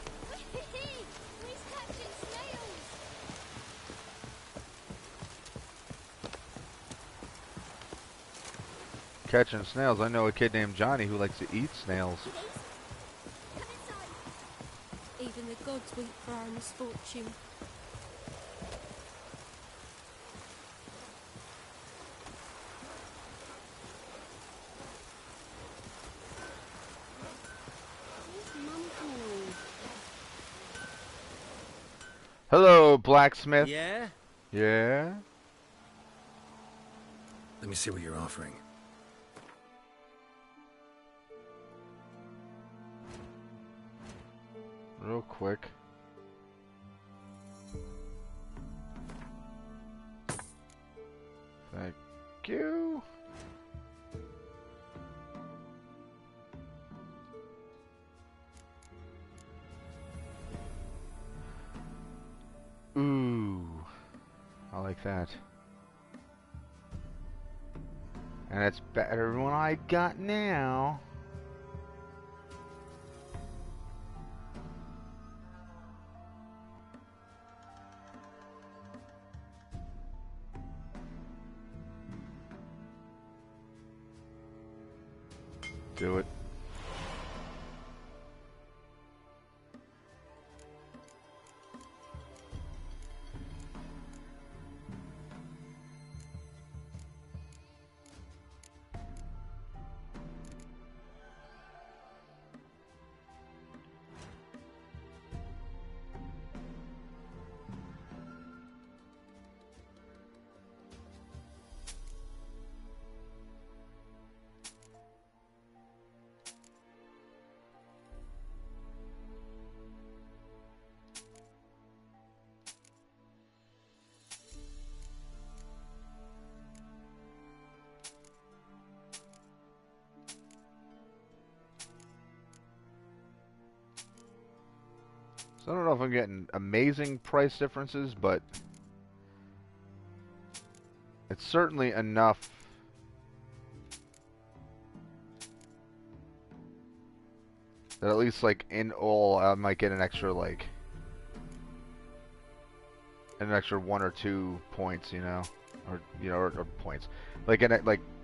Catching snails. I know a kid named Johnny who likes to eat snails. Even the gods weep for our misfortune. Where's Mum going? Hello, blacksmith. Yeah? Yeah? Let me see what you're offering. Real quick. Thank you. Ooh. I like that. And it's better than what I got now. Do it. So I don't know if I'm getting amazing price differences, but it's certainly enough that at least, like, in all, I might get an extra, like, an extra 1 or 2 points, you know, or points, like,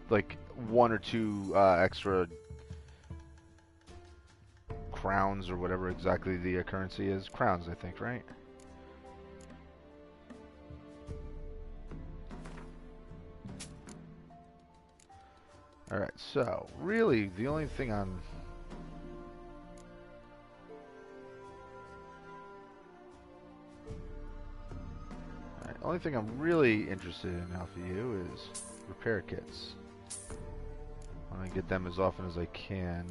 like 1 or 2 extra crowns or whatever exactly the currency is. Crowns, I think, right? Alright, so, really, the only thing I'm... Alright, the only thing I'm really interested in now for you is repair kits. I want to get them as often as I can.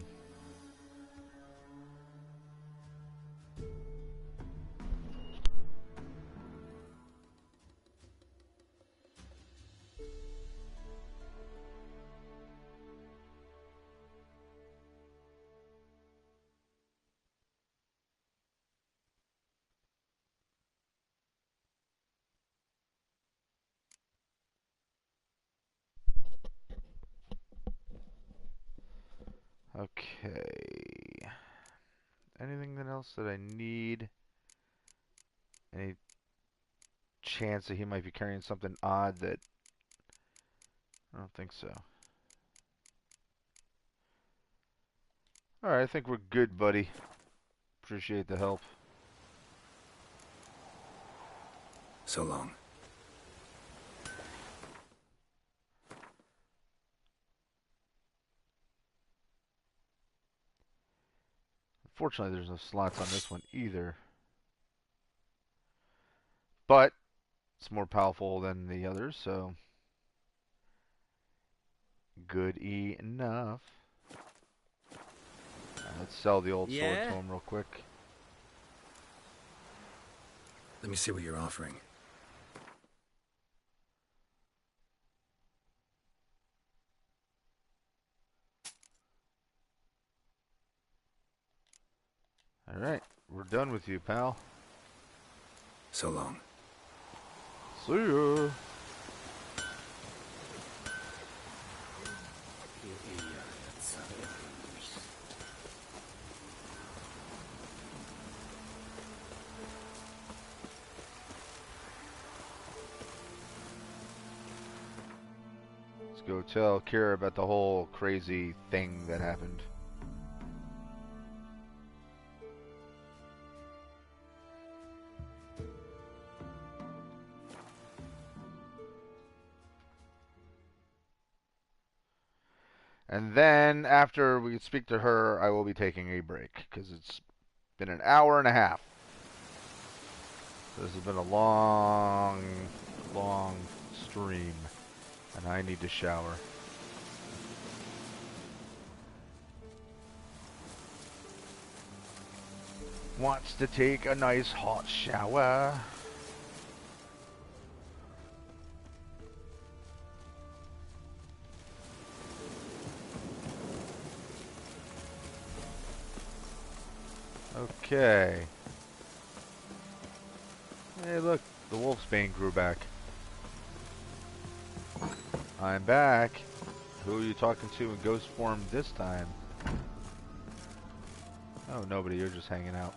Okay. Anything else that I need? Any chance that he might be carrying something odd that... I don't think so. Alright, I think we're good, buddy. Appreciate the help. So long. Unfortunately, there's no slots on this one either. But it's more powerful than the others, so good enough. Let's sell the old sword to him real quick. Let me see what you're offering. Alright, we're done with you, pal. So long. See ya. Let's go tell Kira about the whole crazy thing that happened. And then, after we speak to her, I will be taking a break, because it's been an hour and a half. This has been a long, long stream, and I need to shower. Wants to take a nice hot shower. Okay. Hey, look, the Wolfsbane grew back. I'm back. Who are you talking to in ghost form this time? Oh, nobody, you're just hanging out.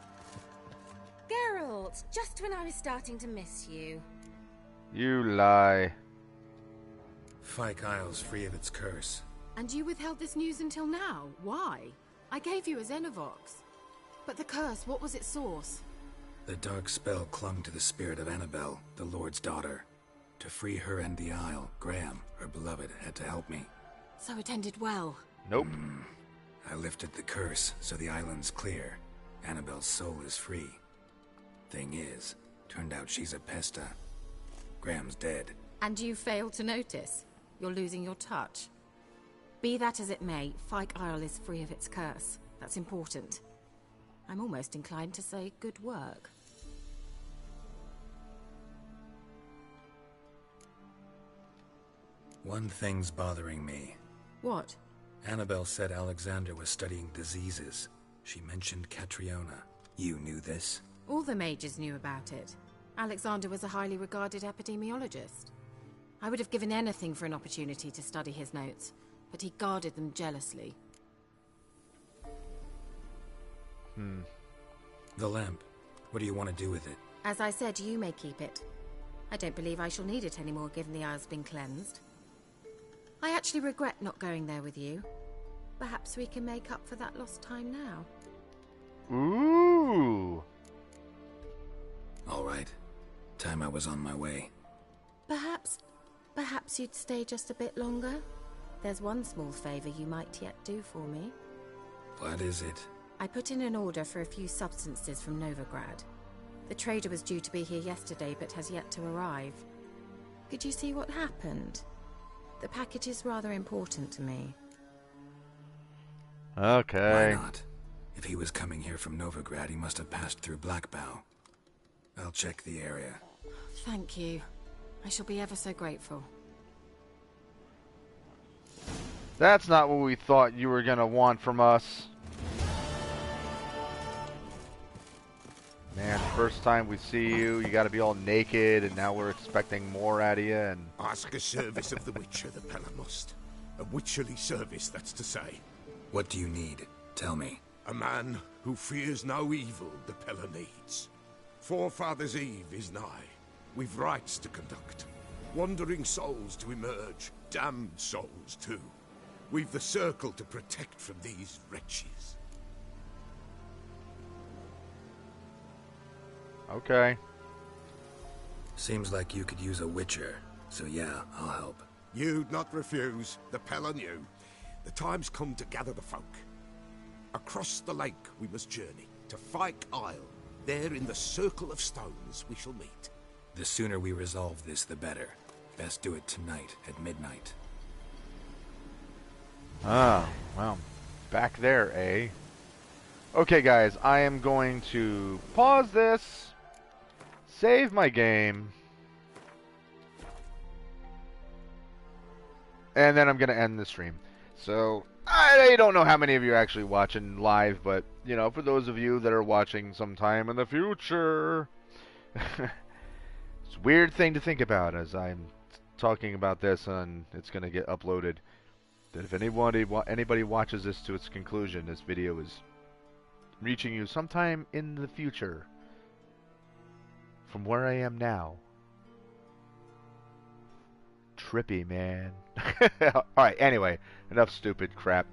Geralt, just when I was starting to miss you. You lie. Fyke Isle's free of its curse. And you withheld this news until now? Why? I gave you a Xenovox. But the curse, what was its source? The dark spell clung to the spirit of Annabelle, the Lord's daughter. To free her and the Isle, Graham, her beloved, had to help me. So it ended well. Nope. I lifted the curse, so the island's clear. Annabelle's soul is free. Thing is, turned out she's a pesta. Graham's dead. And you failed to notice? You're losing your touch. Be that as it may, Fyke Isle is free of its curse. That's important. I'm almost inclined to say good work. One thing's bothering me. What? Annabelle said Alexander was studying diseases. She mentioned Catriona. You knew this? All the mages knew about it. Alexander was a highly regarded epidemiologist. I would have given anything for an opportunity to study his notes, but he guarded them jealously. The lamp. What do you want to do with it? As I said, you may keep it. I don't believe I shall need it anymore, given the Isle's been cleansed. I actually regret not going there with you. Perhaps we can make up for that lost time now. Ooh. All right. Time I was on my way. Perhaps you'd stay just a bit longer? There's one small favor you might yet do for me. What is it? I put in an order for a few substances from Novigrad. The trader was due to be here yesterday, but has yet to arrive. Could you see what happened? The package is rather important to me. Okay. Why not? If he was coming here from Novigrad, he must have passed through Blackbow. I'll check the area. Thank you. I shall be ever so grateful. That's not what we thought you were gonna want from us. Man, first time we see you, you gotta be all naked, and now we're expecting more out of you, and... Ask a service of the Witcher, the Pella must. A witcherly service, that's to say. What do you need? Tell me. A man who fears no evil the Pella needs. Forefathers' Eve is nigh. We've rites to conduct. Wandering souls to emerge. Damned souls, too. We've the circle to protect from these wretches. Okay. Seems like you could use a witcher, so yeah, I'll help. You'd not refuse. The Pella knew. The time's come to gather the folk. Across the lake we must journey, to Fyke Isle. There in the circle of stones we shall meet. The sooner we resolve this, the better. Best do it tonight, at midnight. Ah, well, back there, eh? Okay, guys, I am going to pause this, save my game, and then I'm going to end the stream. So, I don't know how many of you are actually watching live, but, you know, for those of you that are watching sometime in the future, it's a weird thing to think about as I'm talking about this and it's going to get uploaded. That if anybody watches this to its conclusion, this video is reaching you sometime in the future from where I am now. Trippy, man. Alright, anyway, enough stupid crap.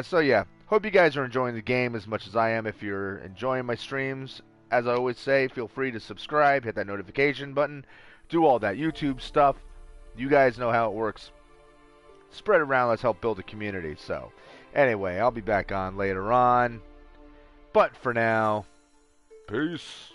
So yeah, hope you guys are enjoying the game as much as I am. If you're enjoying my streams, as I always say, feel free to subscribe, hit that notification button, do all that YouTube stuff. You guys know how it works. spread around. Let's help build a community. So, anyway, I'll be back on later on. But for now, peace.